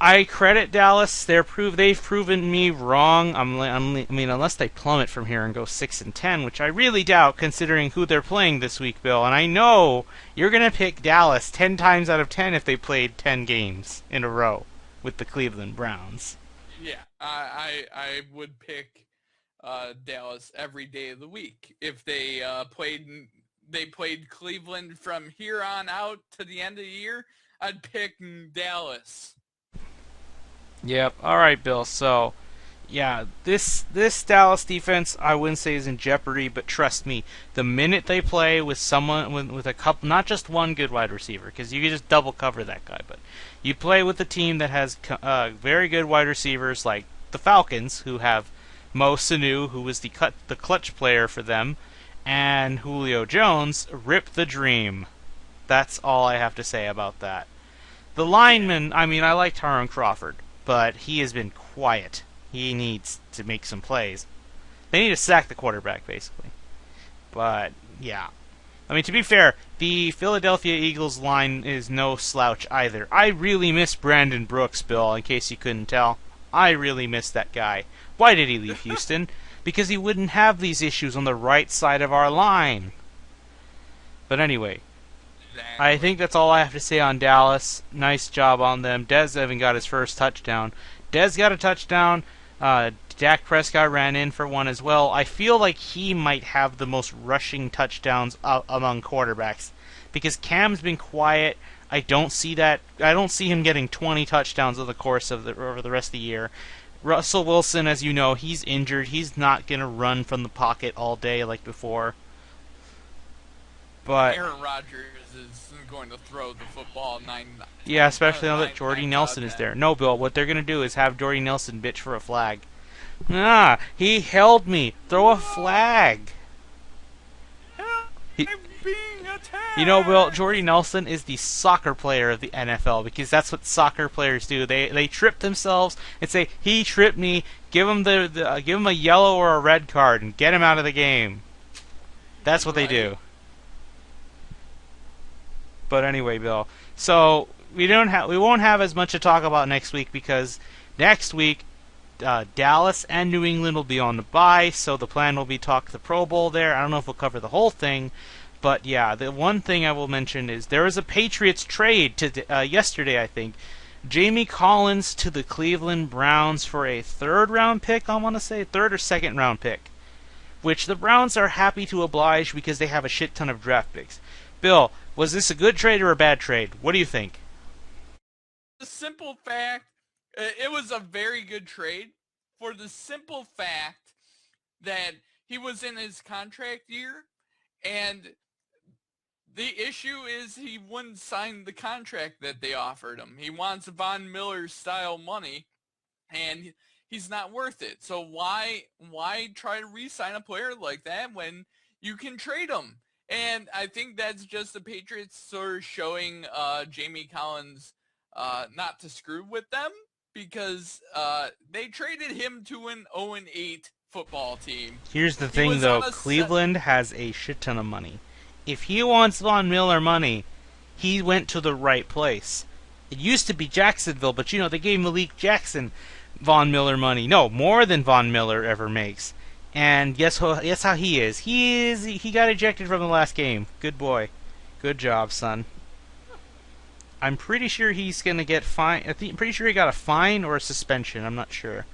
I credit Dallas. They've proven me wrong. I mean, unless they plummet from here and go 6-10, which I really doubt, considering who they're playing this week, Bill. And I know you're gonna pick Dallas 10 times out of 10 if they played 10 games in a row with the Cleveland Browns. Yeah, I would pick Dallas every day of the week if they played Cleveland from here on out to the end of the year. I'd pick Dallas. Yep. All right, Bill. So, yeah, this Dallas defense I wouldn't say is in jeopardy, but trust me, the minute they play with someone with a couple, not just one good wide receiver, because you can just double cover that guy, but you play with a team that has very good wide receivers like the Falcons, who have Mo Sanu, who was the clutch player for them, and Julio Jones, rip the dream. That's all I have to say about that. The linemen, I mean, I like Tyrone Crawford, but he has been quiet. He needs to make some plays. They need to sack the quarterback, basically. But, yeah. I mean, to be fair, the Philadelphia Eagles line is no slouch either. I really miss Brandon Brooks, Bill, in case you couldn't tell. I really miss that guy. Why did he leave Houston? Because he wouldn't have these issues on the right side of our line. But anyway, I think that's all I have to say on Dallas. Nice job on them. Dez even got his first touchdown. Dez got a touchdown. Dak Prescott ran in for one as well. I feel like he might have the most rushing touchdowns among quarterbacks because Cam's been quiet. I don't see that. I don't see him getting 20 touchdowns over the course of over the rest of the year. Russell Wilson, as you know, he's injured. He's not going to run from the pocket all day like before. But Aaron Rodgers is going to throw the football 9. Yeah, especially now that Jordy Nelson is there. No, Bill, what they're going to do is have Jordy Nelson bitch for a flag. Ah, he held me. Throw a flag. You know, Bill, Jordy Nelson is the soccer player of the NFL because that's what soccer players do. They trip themselves and say, "He tripped me." Give him give him a yellow or a red card and get him out of the game. That's what they do. But anyway, Bill. So we won't have as much to talk about next week because next week Dallas and New England will be on the bye. So the plan will be talk the Pro Bowl there. I don't know if we'll cover the whole thing. But yeah, the one thing I will mention is there was a Patriots trade yesterday, I think. Jamie Collins to the Cleveland Browns for a third-round pick, I want to say. Third or second-round pick. Which the Browns are happy to oblige because they have a shit ton of draft picks. Bill, was this a good trade or a bad trade? What do you think? The simple fact, it was a very good trade for the simple fact that he was in his contract year and the issue is he wouldn't sign the contract that they offered him. He wants Von Miller style money, and he's not worth it. So why try to re-sign a player like that when you can trade him? And I think that's just the Patriots sort of showing Jamie Collins not to screw with them because they traded him to an 0-8 football team. Here's the thing, though. Cleveland has a shit ton of money. If he wants Von Miller money, he went to the right place. It used to be Jacksonville, but they gave Malik Jackson Von Miller money. No, more than Von Miller ever makes. And guess how he is. He got ejected from the last game. Good boy. Good job, son. I'm pretty sure he's gonna get fined. I'm pretty sure he got a fine or a suspension. I'm not sure.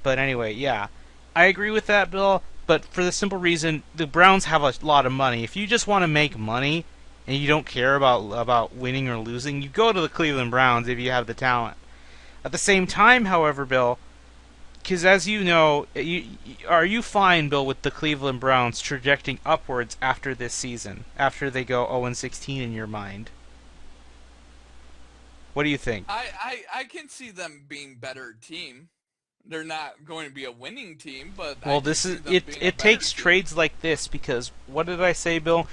But anyway, yeah, I agree with that, Bill. But for the simple reason, the Browns have a lot of money. If you just want to make money and you don't care about winning or losing, you go to the Cleveland Browns if you have the talent. At the same time, however, Bill, because as you know, are you fine, Bill, with the Cleveland Browns trajecting upwards after this season, after they go 0-16 in your mind? What do you think? I can see them being better team. They're not going to be a winning team, but Well, I can this see is them it. being a It better takes team. trades like this because what did I say, Bill?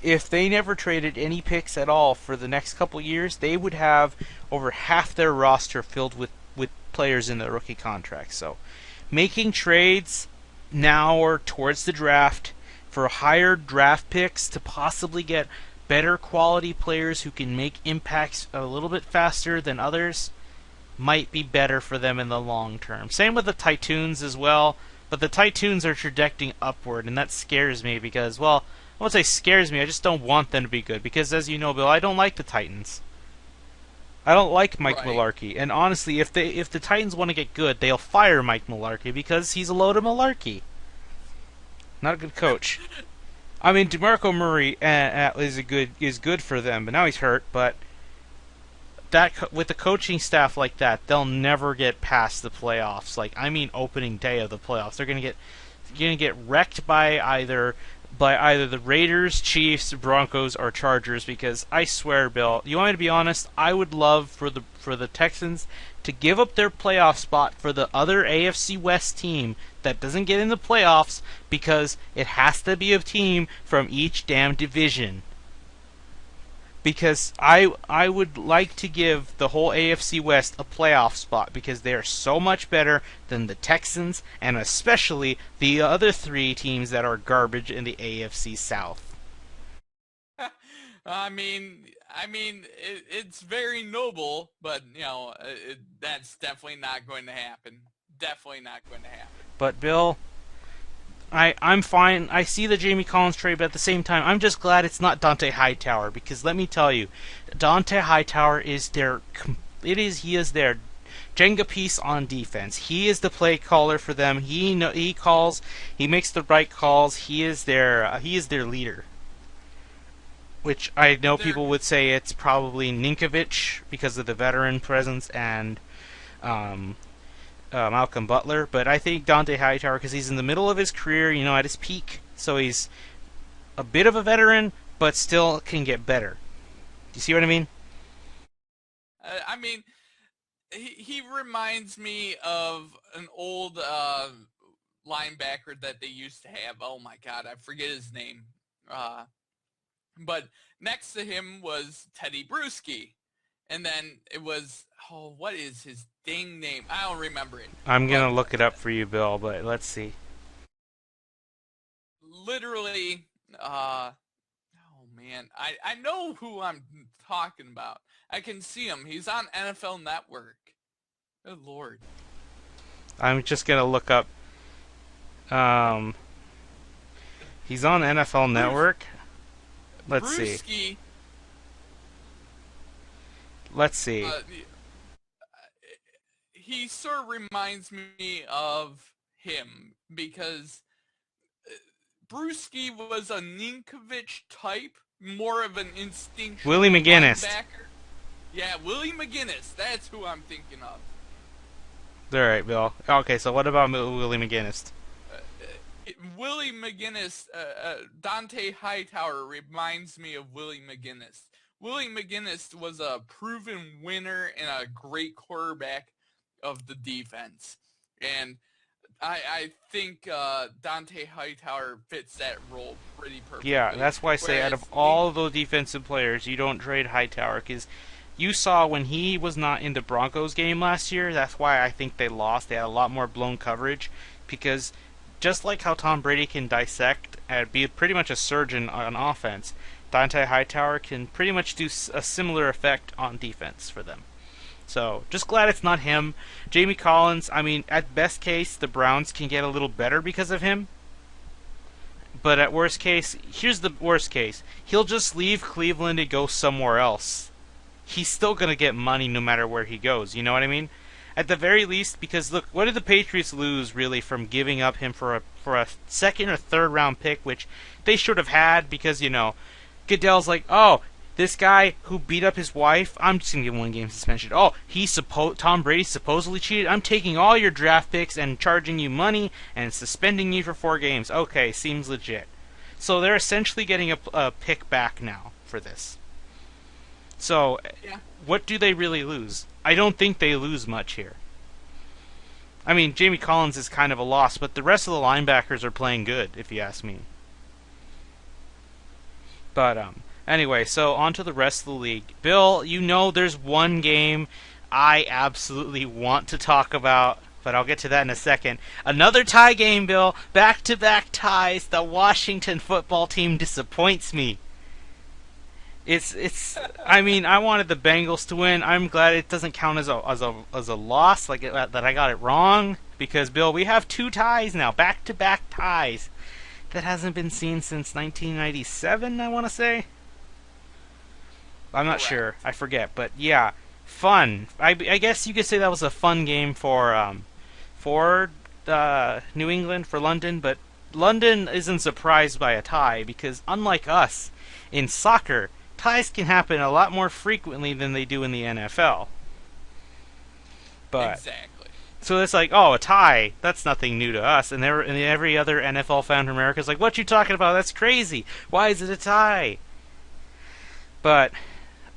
If they never traded any picks at all for the next couple years, they would have over half their roster filled with players in the rookie contracts. So, making trades now or towards the draft for higher draft picks to possibly get better quality players who can make impacts a little bit faster than others might be better for them in the long term. Same with the Titans as well, but the Titans are trajecting upward, and that scares me because, well, I won't say scares me, I just don't want them to be good because, as you know, Bill, I don't like the Titans. I don't like Mike Right. Mularkey, and honestly, if the Titans want to get good, they'll fire Mike Mularkey because he's a load of malarkey. Not a good coach. I mean, DeMarco Murray is good for them, but now he's hurt. But with the coaching staff like that, they'll never get past the playoffs. Like, I mean, opening day of the playoffs, they're gonna get wrecked by either the Raiders, Chiefs, Broncos, or Chargers. Because I swear, Bill, you want me to be honest? I would love for the Texans to give up their playoff spot for the other AFC West team that doesn't get in the playoffs because it has to be a team from each damn division. Because I would like to give the whole AFC West a playoff spot because they are so much better than the Texans and especially the other three teams that are garbage in the AFC South. It's very noble, but that's definitely not going to happen. Definitely not going to happen. But Bill, I'm fine. I see the Jamie Collins trade, but at the same time, I'm just glad it's not Dante Hightower because let me tell you, Dante Hightower is their he is their Jenga piece on defense. He is the play caller for them. He calls. He makes the right calls. He is their leader. Which I know people would say it's probably Ninkovich because of the veteran presence and Malcolm Butler, but I think Dante Hightower because he's in the middle of his career, at his peak, so he's a bit of a veteran, but still can get better. Do you see what I mean? He reminds me of an old linebacker that they used to have. Oh my God, I forget his name. But next to him was Teddy Bruschi. And then it was, what is his dang name? I don't remember it. I'm going to look it up for you, Bill, but let's see. Literally, oh man, I know who I'm talking about. I can see him. He's on NFL Network. Good Lord. I'm just going to look up. He's on NFL Network. Let's see. Let's see. He sort of reminds me of him because Bruschi was a Ninkovich type, more of an instinctual Willie McGinnis. linebacker. Yeah, Willie McGinnis. That's who I'm thinking of. All right, Bill. Okay, so what about Willie McGinnis? Willie McGinnis, Dante Hightower reminds me of Willie McGinnis. Willie McGinnis was a proven winner and a great quarterback of the defense. And I think Dante Hightower fits that role pretty perfectly. Yeah, that's why I say out of all of those defensive players, you don't trade Hightower because you saw when he was not in the Broncos game last year, that's why I think they lost. They had a lot more blown coverage because just like how Tom Brady can dissect and be pretty much a surgeon on offense, Dante Hightower can pretty much do a similar effect on defense for them. So, just glad it's not him. Jamie Collins, I mean, at best case, the Browns can get a little better because of him. But at worst case, here's the worst case: he'll just leave Cleveland and go somewhere else. He's still gonna get money no matter where he goes. You know what I mean? At the very least, because look, what did the Patriots lose really from giving up him for a second or third round pick, which they should have had because Goodell's like, oh, this guy who beat up his wife, I'm just gonna give 1 game suspension. Oh, Tom Brady supposedly cheated. I'm taking all your draft picks and charging you money and suspending you for 4 games. Okay, seems legit. So they're essentially getting a pick back now for this. So, Yeah. what do they really lose? I don't think they lose much here. I mean, Jamie Collins is kind of a loss, but the rest of the linebackers are playing good, if you ask me. But, anyway, so on to the rest of the league. Bill, there's one game I absolutely want to talk about, but I'll get to that in a second. Another tie game, Bill. Back-to-back ties. The Washington football team disappoints me. I mean, I wanted the Bengals to win. I'm glad it doesn't count as a loss, that I got it wrong. Because, Bill, we have 2 ties now, back-to-back ties. That hasn't been seen since 1997, I want to say. I'm not sure. I forget. But, yeah, fun. I guess you could say that was a fun game for New England, for London. But London isn't surprised by a tie because, unlike us, in soccer, ties can happen a lot more frequently than they do in the NFL. But Exactly. so it's like, oh, a tie. That's nothing new to us. And every other NFL fan from America is like, what you talking about? That's crazy. Why is it a tie? But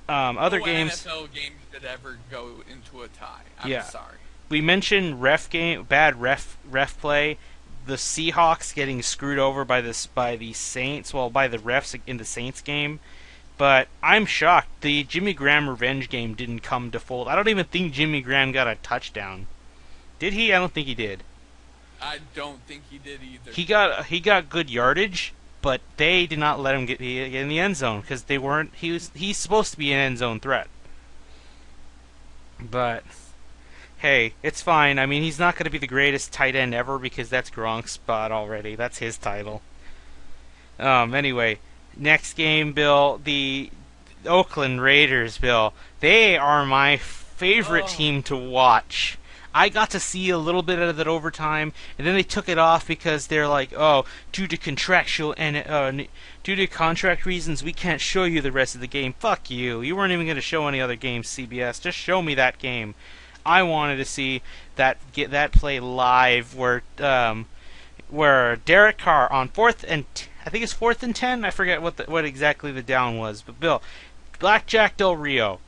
other no games. NFL game should ever go into a tie. Yeah. I'm sorry. We mentioned bad ref play. The Seahawks getting screwed over by the Saints. Well, by the refs in the Saints game. But I'm shocked. The Jimmy Graham revenge game didn't come to fold. I don't even think Jimmy Graham got a touchdown. Did he? I don't think he did. I don't think he did either. He got good yardage, but they did not let him get in the end zone because they weren't. He's supposed to be an end zone threat. But hey, it's fine. I mean, he's not going to be the greatest tight end ever because that's Gronk's spot already. That's his title. Anyway. Next game, Bill, the Oakland Raiders, Bill. They are my favorite team to watch. I got to see a little bit of that overtime, and then they took it off because they're like, oh, due to contract reasons, we can't show you the rest of the game. Fuck you. You weren't even going to show any other games, CBS. Just show me that game. I wanted to see that play live where Derek Carr on I think it's 4th and 10. I forget what exactly the down was. But Bill, Blackjack Del Rio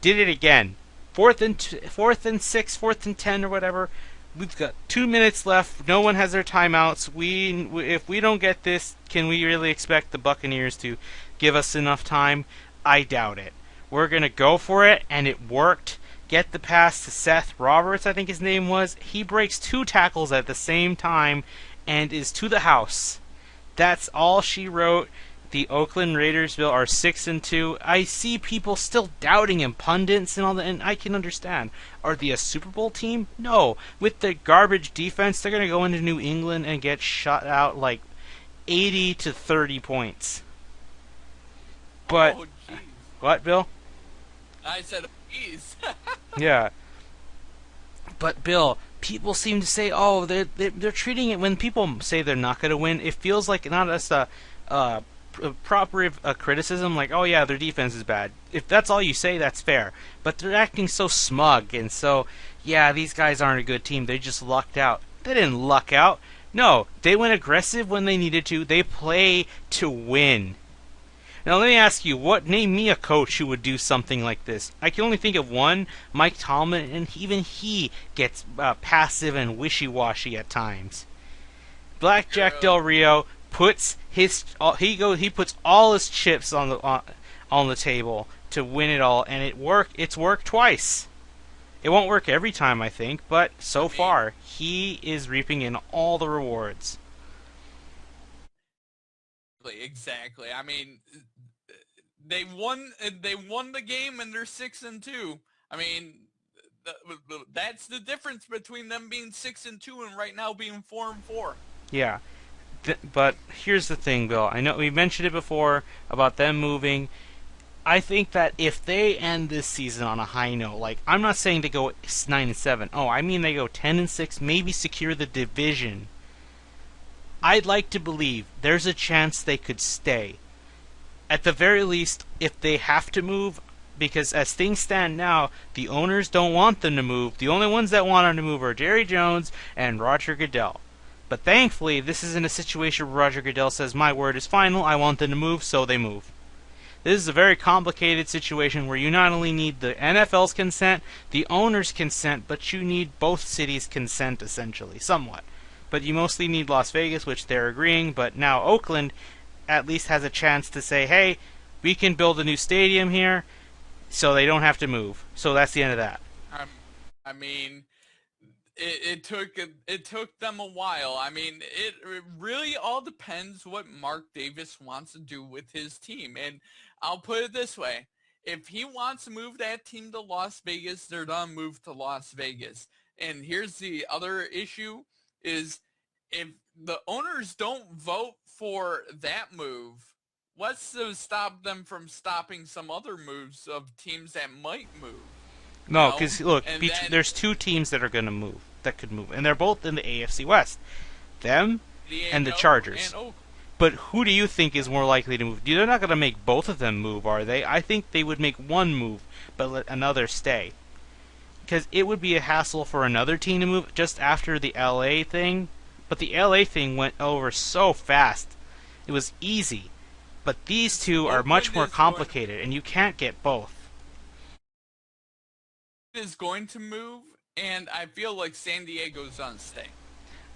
did it again. 4th and 6, 4th and 10 or whatever. We've got 2 minutes left. No one has their timeouts. If we don't get this, can we really expect the Buccaneers to give us enough time? I doubt it. We're gonna go for it, and it worked. Get the pass to Seth Roberts, I think his name was. He breaks 2 tackles at the same time and is to the house. That's all she wrote. The Oakland Raiders, Bill, are 6-2. I see people still doubting him, pundits and all that, and I can understand. Are they a Super Bowl team? No. With the garbage defense, they're going to go into New England and get shut out like 80 to 30 points. But oh, jeez. What, Bill? I said, jeez. Yeah. But Bill, people seem to say, oh, they're treating it, when people say they're not going to win, it feels like not as a proper criticism, like, oh yeah, their defense is bad. If that's all you say, that's fair. But they're acting so smug and so, yeah, these guys aren't a good team. They just lucked out. They didn't luck out. No, they went aggressive when they needed to. They play to win. Now let me ask you, name me a coach who would do something like this. I can only think of one, Mike Tomlin, and even he gets passive and wishy-washy at times. Blackjack Del Rio puts he puts all his chips on the table to win it all, and it's worked twice. It won't work every time, I think, but so far he is reaping in all the rewards. Exactly. I mean, they won the game and they're 6-2. I mean, that's the difference between them being 6-2 and right now being 4-4. Yeah. But here's the thing, Bill. I know we mentioned it before about them moving. I think that if they end this season on a high note, like I'm not saying they go 9-7. Oh, I mean they go 10-6, maybe secure the division. I'd like to believe there's a chance they could stay. At the very least, if they have to move, because as things stand now, the owners don't want them to move. The only ones that want them to move are Jerry Jones and Roger Goodell. But thankfully, this isn't a situation where Roger Goodell says, my word is final, I want them to move, so they move. This is a very complicated situation where you not only need the NFL's consent, the owner's consent, but you need both cities' consent, essentially, somewhat. But you mostly need Las Vegas, which they're agreeing, but now Oakland at least has a chance to say, hey, we can build a new stadium here, so they don't have to move. So that's the end of that. I mean, it took them a while. I mean, it really all depends what Mark Davis wants to do with his team. And I'll put it this way. If he wants to move that team to Las Vegas, they're going to move to Las Vegas. And here's the other issue is if the owners don't vote for that move, what's to stop them from stopping some other moves of teams that might move? No, because look, there's two teams that are going to move, that could move, and they're both in the AFC West. Them and the Chargers. But who do you think is more likely to move? They're not going to make both of them move, are they? I think they would make one move, but let another stay. Because it would be a hassle for another team to move just after the LA thing. But the LA thing went over so fast. It was easy. But these two are much more complicated, and you can't get both. Is going to move, and I feel like San Diego's on stay.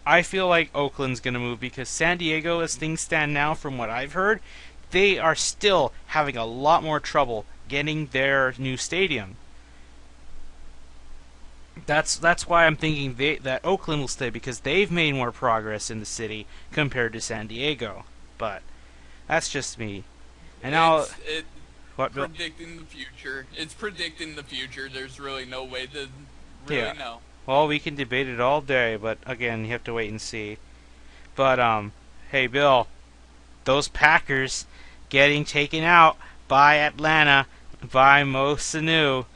I feel like Oakland's going to move because San Diego, as things stand now, from what I've heard, they are still having a lot more trouble getting their new stadium. That's why I'm thinking that Oakland will stay, because they've made more progress in the city compared to San Diego. But that's just me. And now, predicting the future. It's predicting the future. There's really no way to really know. Well, we can debate it all day, but again, you have to wait and see. But hey, Bill, those Packers getting taken out by Atlanta by Mo Sanu.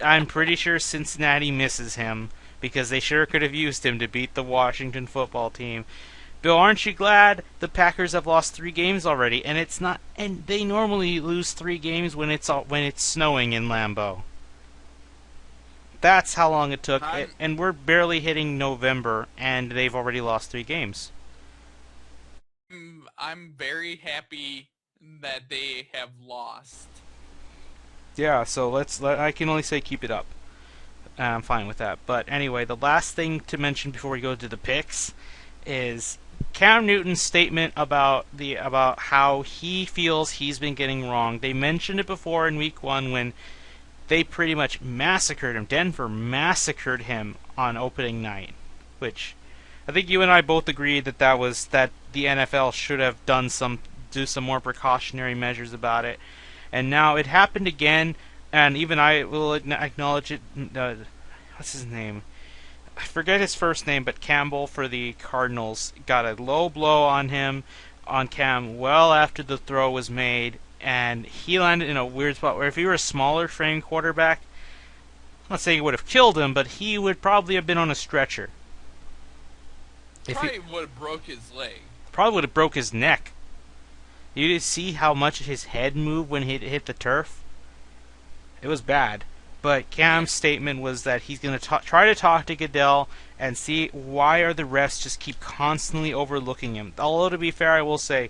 I'm pretty sure Cincinnati misses him, because they sure could have used him to beat the Washington football team. Bill, aren't you glad the Packers have lost 3 games already? And it's not, and they normally lose 3 games when it's snowing in Lambeau. That's how long it took, and we're barely hitting November, and they've already lost 3 games. I'm very happy that they have lost. Yeah, so I can only say keep it up. I'm fine with that. But anyway, the last thing to mention before we go to the picks is Cam Newton's statement about how he feels he's been getting wrong. They mentioned it before in Week 1 when they pretty much massacred him. Denver massacred him on opening night, which I think you and I both agreed that the NFL should have do some more precautionary measures about it. And now it happened again, and even I will acknowledge it. What's his name? I forget his first name, but Campbell for the Cardinals got a low blow on Cam well after the throw was made, and he landed in a weird spot where if he were a smaller frame quarterback, I'm not saying it would have killed him, but he would probably have been on a stretcher. Probably would have broke his leg. Probably would have broke his neck. You did see how much his head moved when he hit the turf? It was bad. But Cam's statement was that he's going to try to talk to Goodell and see why are the refs just keep constantly overlooking him. Although, to be fair, I will say,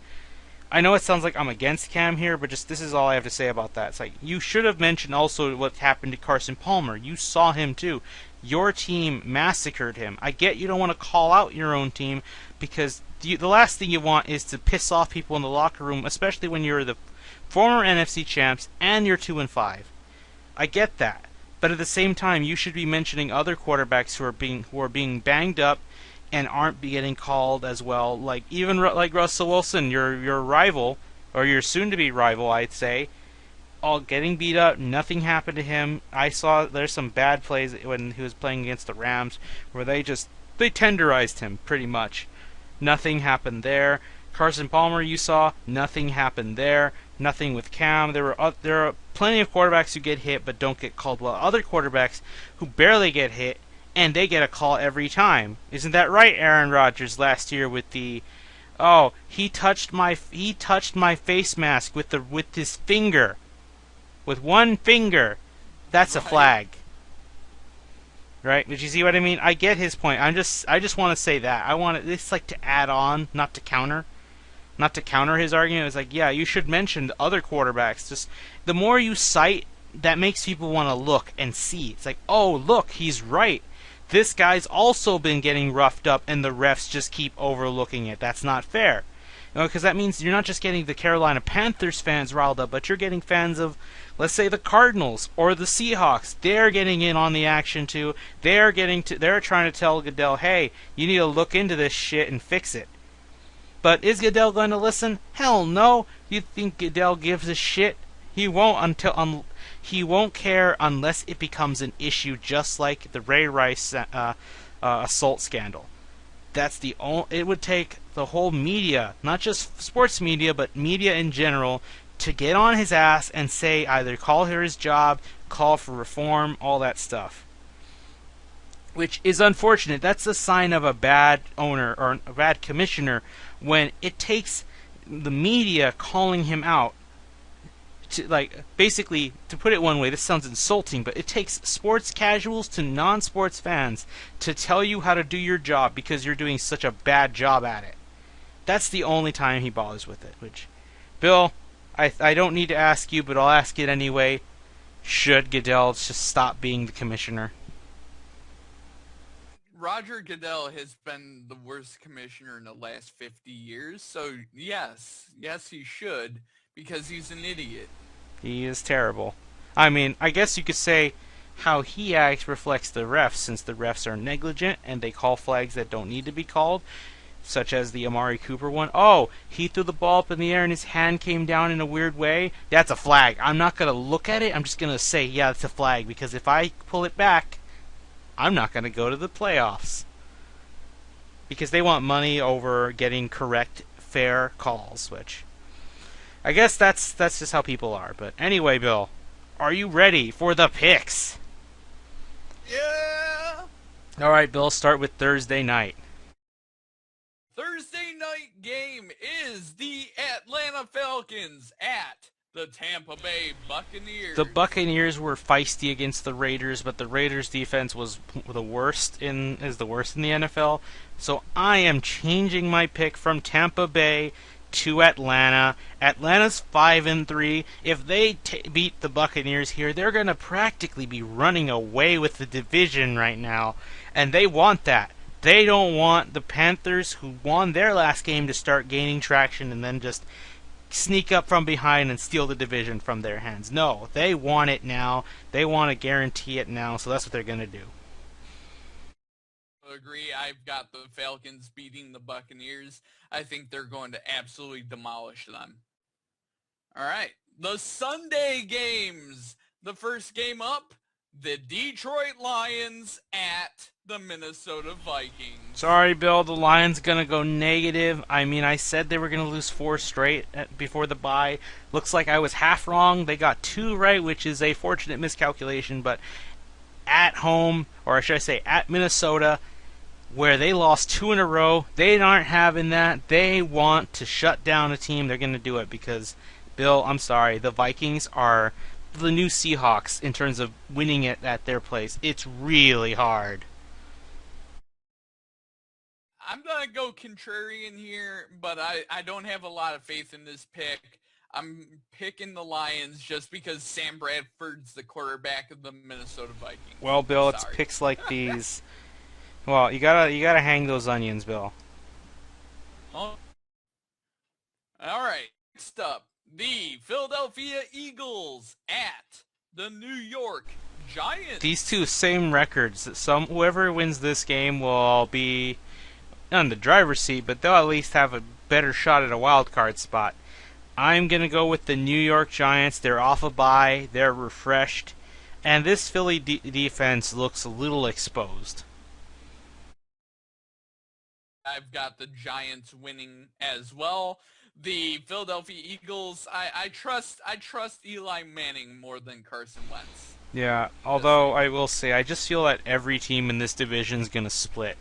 I know it sounds like I'm against Cam here, but just this is all I have to say about that. It's like, you should have mentioned also what happened to Carson Palmer. You saw him too. Your team massacred him. I get you don't want to call out your own team, because the last thing you want is to piss off people in the locker room, especially when you're the former NFC champs and you're 2-5. I get that, but at the same time, you should be mentioning other quarterbacks who are being banged up and aren't getting called as well. Like even like Russell Wilson, your rival, or your soon-to-be rival, I'd say, all getting beat up. Nothing happened to him. I saw there's some bad plays when he was playing against the Rams where they tenderized him pretty much. Nothing happened there. Carson Palmer, you saw, nothing happened there. Nothing with Cam. There are plenty of quarterbacks who get hit but don't get called, while other quarterbacks who barely get hit and they get a call every time. Isn't that right, Aaron Rodgers last year with the he touched my face mask with his finger. With one finger. That's a flag. Right? Did you see what I mean? I get his point. I just want to say that. I want it's like to add on, not to counter. Not to counter his argument. It's like, yeah, you should mention the other quarterbacks. Just the more you cite, that makes people want to look and see. It's like, oh, look, he's right. This guy's also been getting roughed up, and the refs just keep overlooking it. That's not fair. Because that means you're not just getting the Carolina Panthers fans riled up, but you're getting fans of, let's say, the Cardinals or the Seahawks. They're getting in on the action too. They're trying to tell Goodell, hey, you need to look into this shit and fix it. But is Goodell going to listen? Hell no. You think Goodell gives a shit? He won't he won't care unless it becomes an issue, just like the Ray Rice assault scandal. That's the only. It would take the whole media, not just sports media, but media in general, to get on his ass and say either call her his job, call for reform, all that stuff. Which is unfortunate. That's a sign of a bad owner or a bad commissioner when it takes the media calling him out to, like, basically, to put it one way, this sounds insulting, but it takes sports casuals to non-sports fans to tell you how to do your job because you're doing such a bad job at it. That's the only time he bothers with it. Which, Bill, I don't need to ask you, but I'll ask it anyway. Should Goodell just stop being the commissioner? Roger Goodell has been the worst commissioner in the last 50 years, so yes he should, because he's an idiot. He is terrible. I mean, I guess you could say how he acts reflects the refs, since the refs are negligent and they call flags that don't need to be called, such as the Amari Cooper one. Oh, he threw the ball up in the air and his hand came down in a weird way. That's a flag. I'm not going to look at it. I'm just going to say, yeah, it's a flag, because if I pull it back, I'm not going to go to the playoffs. Because they want money over getting correct, fair calls, which I guess that's just how people are. But anyway, Bill, are you ready for the picks? Yeah! Alright, Bill, start with Thursday night. Thursday night game is the Atlanta Falcons at the Tampa Bay Buccaneers. The Buccaneers were feisty against the Raiders, but the Raiders' defense was the worst in the NFL. So I am changing my pick from Tampa Bay to Atlanta. Atlanta's 5-3. If they beat the Buccaneers here, they're going to practically be running away with the division right now, and they want that. They don't want the Panthers, who won their last game, to start gaining traction and then just sneak up from behind and steal the division from their hands. No, they want it now. They want to guarantee it now, so that's what they're going to do. I agree. I've got the Falcons beating the Buccaneers. I think they're going to absolutely demolish them. All right. The Sunday games. The first game up, the Detroit Lions at the Minnesota Vikings. Sorry, Bill. The Lions going to go negative. I mean, I said they were going to lose 4 straight before the bye. Looks like I was half wrong. They got 2 right, which is a fortunate miscalculation. But at home, or should I say at Minnesota, where they lost 2 in a row, they aren't having that. They want to shut down a team. They're going to do it because, Bill, I'm sorry, the Vikings are the new Seahawks in terms of winning it at their place. It's really hard. I'm going to go contrarian here, but I don't have a lot of faith in this pick. I'm picking the Lions just because Sam Bradford's the quarterback of the Minnesota Vikings. Well, Bill, it's picks like these. Well, you gotta hang those onions, Bill. Oh. All right. Next up, the Philadelphia Eagles at the New York Giants. These two same records. Whoever wins this game will be on the driver's seat, but they'll at least have a better shot at a wild card spot. I'm gonna go with the New York Giants. They're off a bye. They're refreshed, and this Philly defense looks a little exposed. I've got the Giants winning as well. The Philadelphia Eagles, I trust Eli Manning more than Carson Wentz Yeah, this although week. I will say, I just feel that every team in this division is going to split.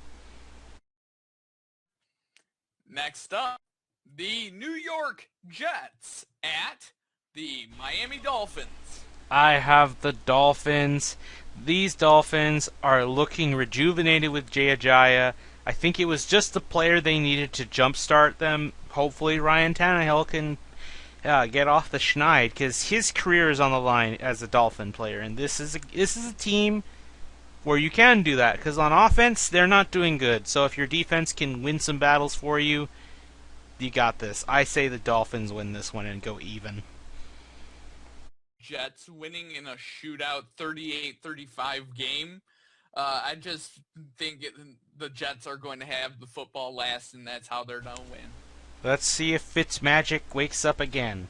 Next up, the New York Jets at the Miami Dolphins. I have the Dolphins. These Dolphins are looking rejuvenated with Jay Ajayi. I think it was just the player they needed to jumpstart them. Hopefully, Ryan Tannehill can get off the schneid because his career is on the line as a Dolphin player, and this is a team where you can do that because on offense they're not doing good. So if your defense can win some battles for you, you got this. I say the Dolphins win this one and go even. Jets winning in a shootout 38-35 game. I just think the Jets are going to have the football last, and that's how they're going to win. Let's see if Fitzmagic wakes up again.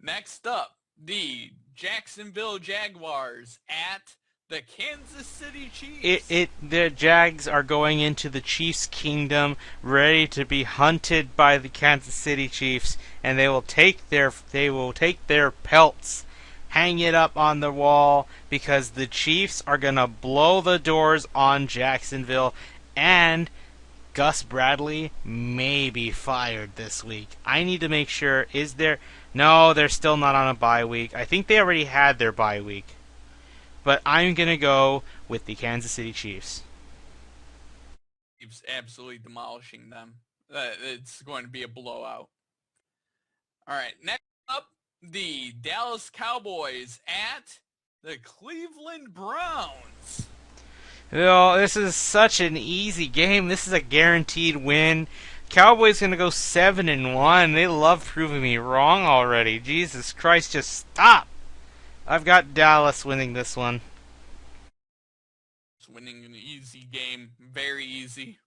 Next up, the Jacksonville Jaguars at the Kansas City Chiefs. The Jags are going into the Chiefs' kingdom, ready to be hunted by the Kansas City Chiefs, and they will take their pelts, hang it up on the wall, because the Chiefs are gonna blow the doors on Jacksonville, and Gus Bradley may be fired this week. I need to make sure. No, they're still not on a bye week. I think they already had their bye week. But I'm going to go with the Kansas City Chiefs. Chiefs absolutely demolishing them. It's going to be a blowout. All right, next up, the Dallas Cowboys at the Cleveland Browns. This is such an easy game. This is a guaranteed win. Cowboys going to go 7-1. They love proving me wrong already. Jesus Christ, just stop. I've got Dallas winning this one. It's winning an easy game. Very easy.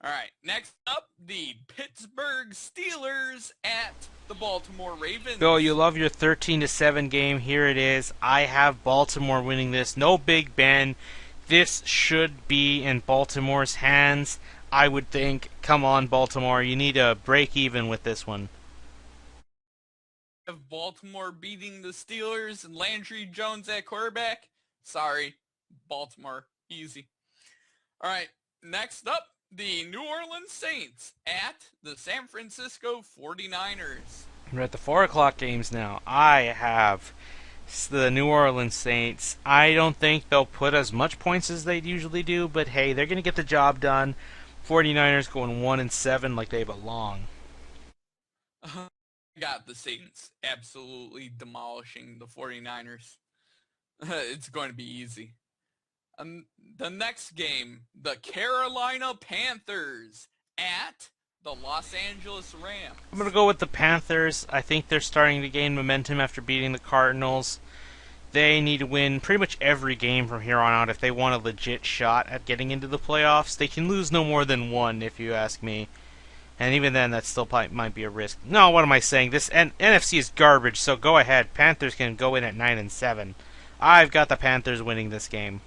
All right, next up, the Pittsburgh Steelers at the Baltimore Ravens. Bill, you love your 13-7 game. Here it is. I have Baltimore winning this. No Big Ben. This should be in Baltimore's hands, I would think. Come on, Baltimore. You need to break even with this one. Of Baltimore beating the Steelers and Landry Jones at quarterback. Sorry, Baltimore. Easy. All right, next up, the New Orleans Saints at the San Francisco 49ers. We're at the 4 o'clock games now. I have the New Orleans Saints. I don't think they'll put as much points as they usually do, but hey, they're going to get the job done. 49ers going 1-7 like they belong. Got the Saints absolutely demolishing the 49ers. It's going to be easy. The next game, the Carolina Panthers at the Los Angeles Rams. I'm going to go with the Panthers. I think they're starting to gain momentum after beating the Cardinals. They need to win pretty much every game from here on out if they want a legit shot at getting into the playoffs. They can lose no more than one, if you ask me. And even then, that still might be a risk. No, what am I saying? This NFC is garbage, so go ahead. Panthers can go in at 9-7. I've got the Panthers winning this game.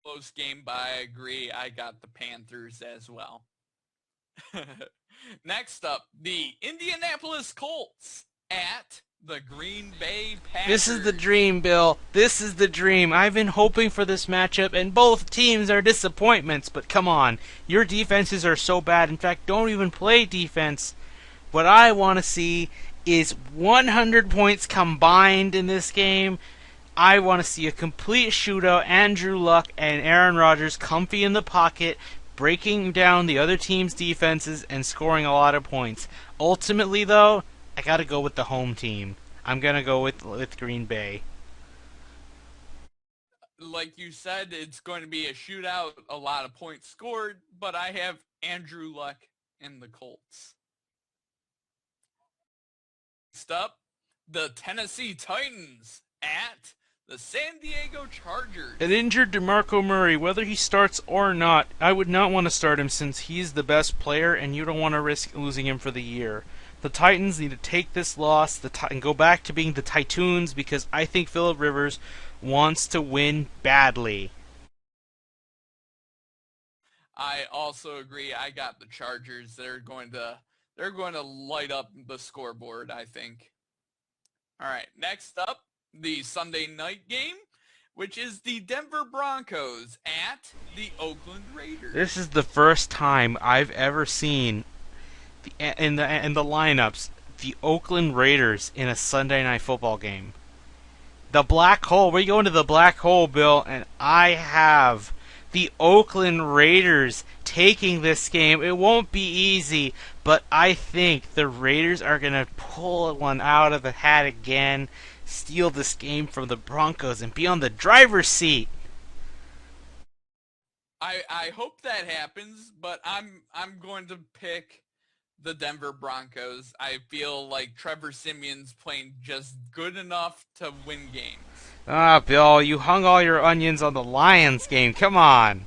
Close game, but I agree. I got the Panthers as well. Next up, the Indianapolis Colts at the Green Bay Packers. This is the dream, Bill. This is the dream. I've been hoping for this matchup, and both teams are disappointments. But come on, your defenses are so bad. In fact, don't even play defense. What I want to see is 100 points combined in this game. I want to see a complete shootout. Andrew Luck and Aaron Rodgers comfy in the pocket, breaking down the other team's defenses and scoring a lot of points. Ultimately, though, I gotta go with the home team. I'm gonna go with Green Bay. Like you said, it's going to be a shootout, a lot of points scored, but I have Andrew Luck and the Colts. Next up, the Tennessee Titans at the San Diego Chargers. An injured DeMarco Murray, whether he starts or not, I would not want to start him since he's the best player and you don't want to risk losing him for the year. The Titans need to take this loss and go back to being the Titans because I think Phillip Rivers wants to win badly. I also agree. I got the Chargers. They're going to light up the scoreboard, I think. All right, next up, the Sunday night game, which is the Denver Broncos at the Oakland Raiders. This is the first time I've ever seen in the lineups the Oakland Raiders in a Sunday night football game. The black hole. We're going to the black hole, Bill, and I have the Oakland Raiders taking this game. It won't be easy, but I think the Raiders are going to pull one out of the hat again, steal this game from the Broncos, and be on the driver's seat. I hope that happens, but I'm going to pick the Denver Broncos. I feel like Trevor Siemian's playing just good enough to win games. Ah, Bill, you hung all your onions on the Lions game. Come on.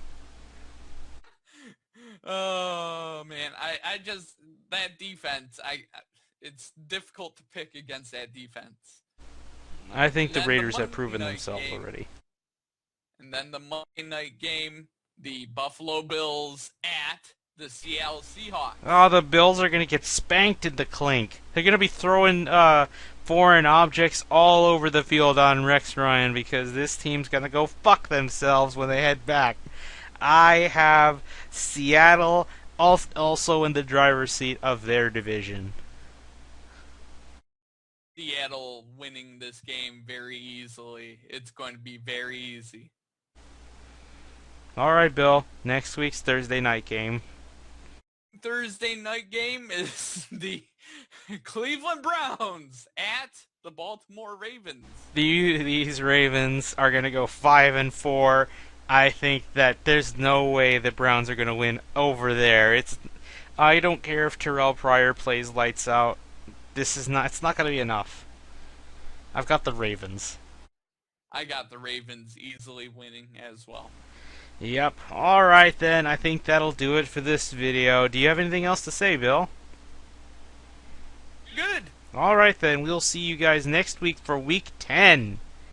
Oh man, I just that defense. It's difficult to pick against that defense. I think the Then Raiders have Monday proven night themselves game, already. and then the Monday night game, the Buffalo Bills at the Seattle Seahawks. Oh, the Bills are going to get spanked in the clink. They're going to be throwing foreign objects all over the field on Rex Ryan because this team's going to go fuck themselves when they head back. I have Seattle also in the driver's seat of their division. Seattle winning this game very easily. It's going to be very easy. All right, Bill. Next week's Thursday night game. Thursday night game is the Cleveland Browns at the Baltimore Ravens. These Ravens are going to go 5-4. I think that there's no way the Browns are going to win over there. I don't care if Terrell Pryor plays lights out. It's not going to be enough. I've got the Ravens. I got the Ravens easily winning as well. Yep. All right then. I think that'll do it for this video. Do you have anything else to say, Bill? Good. All right then. We'll see you guys next week for week 10.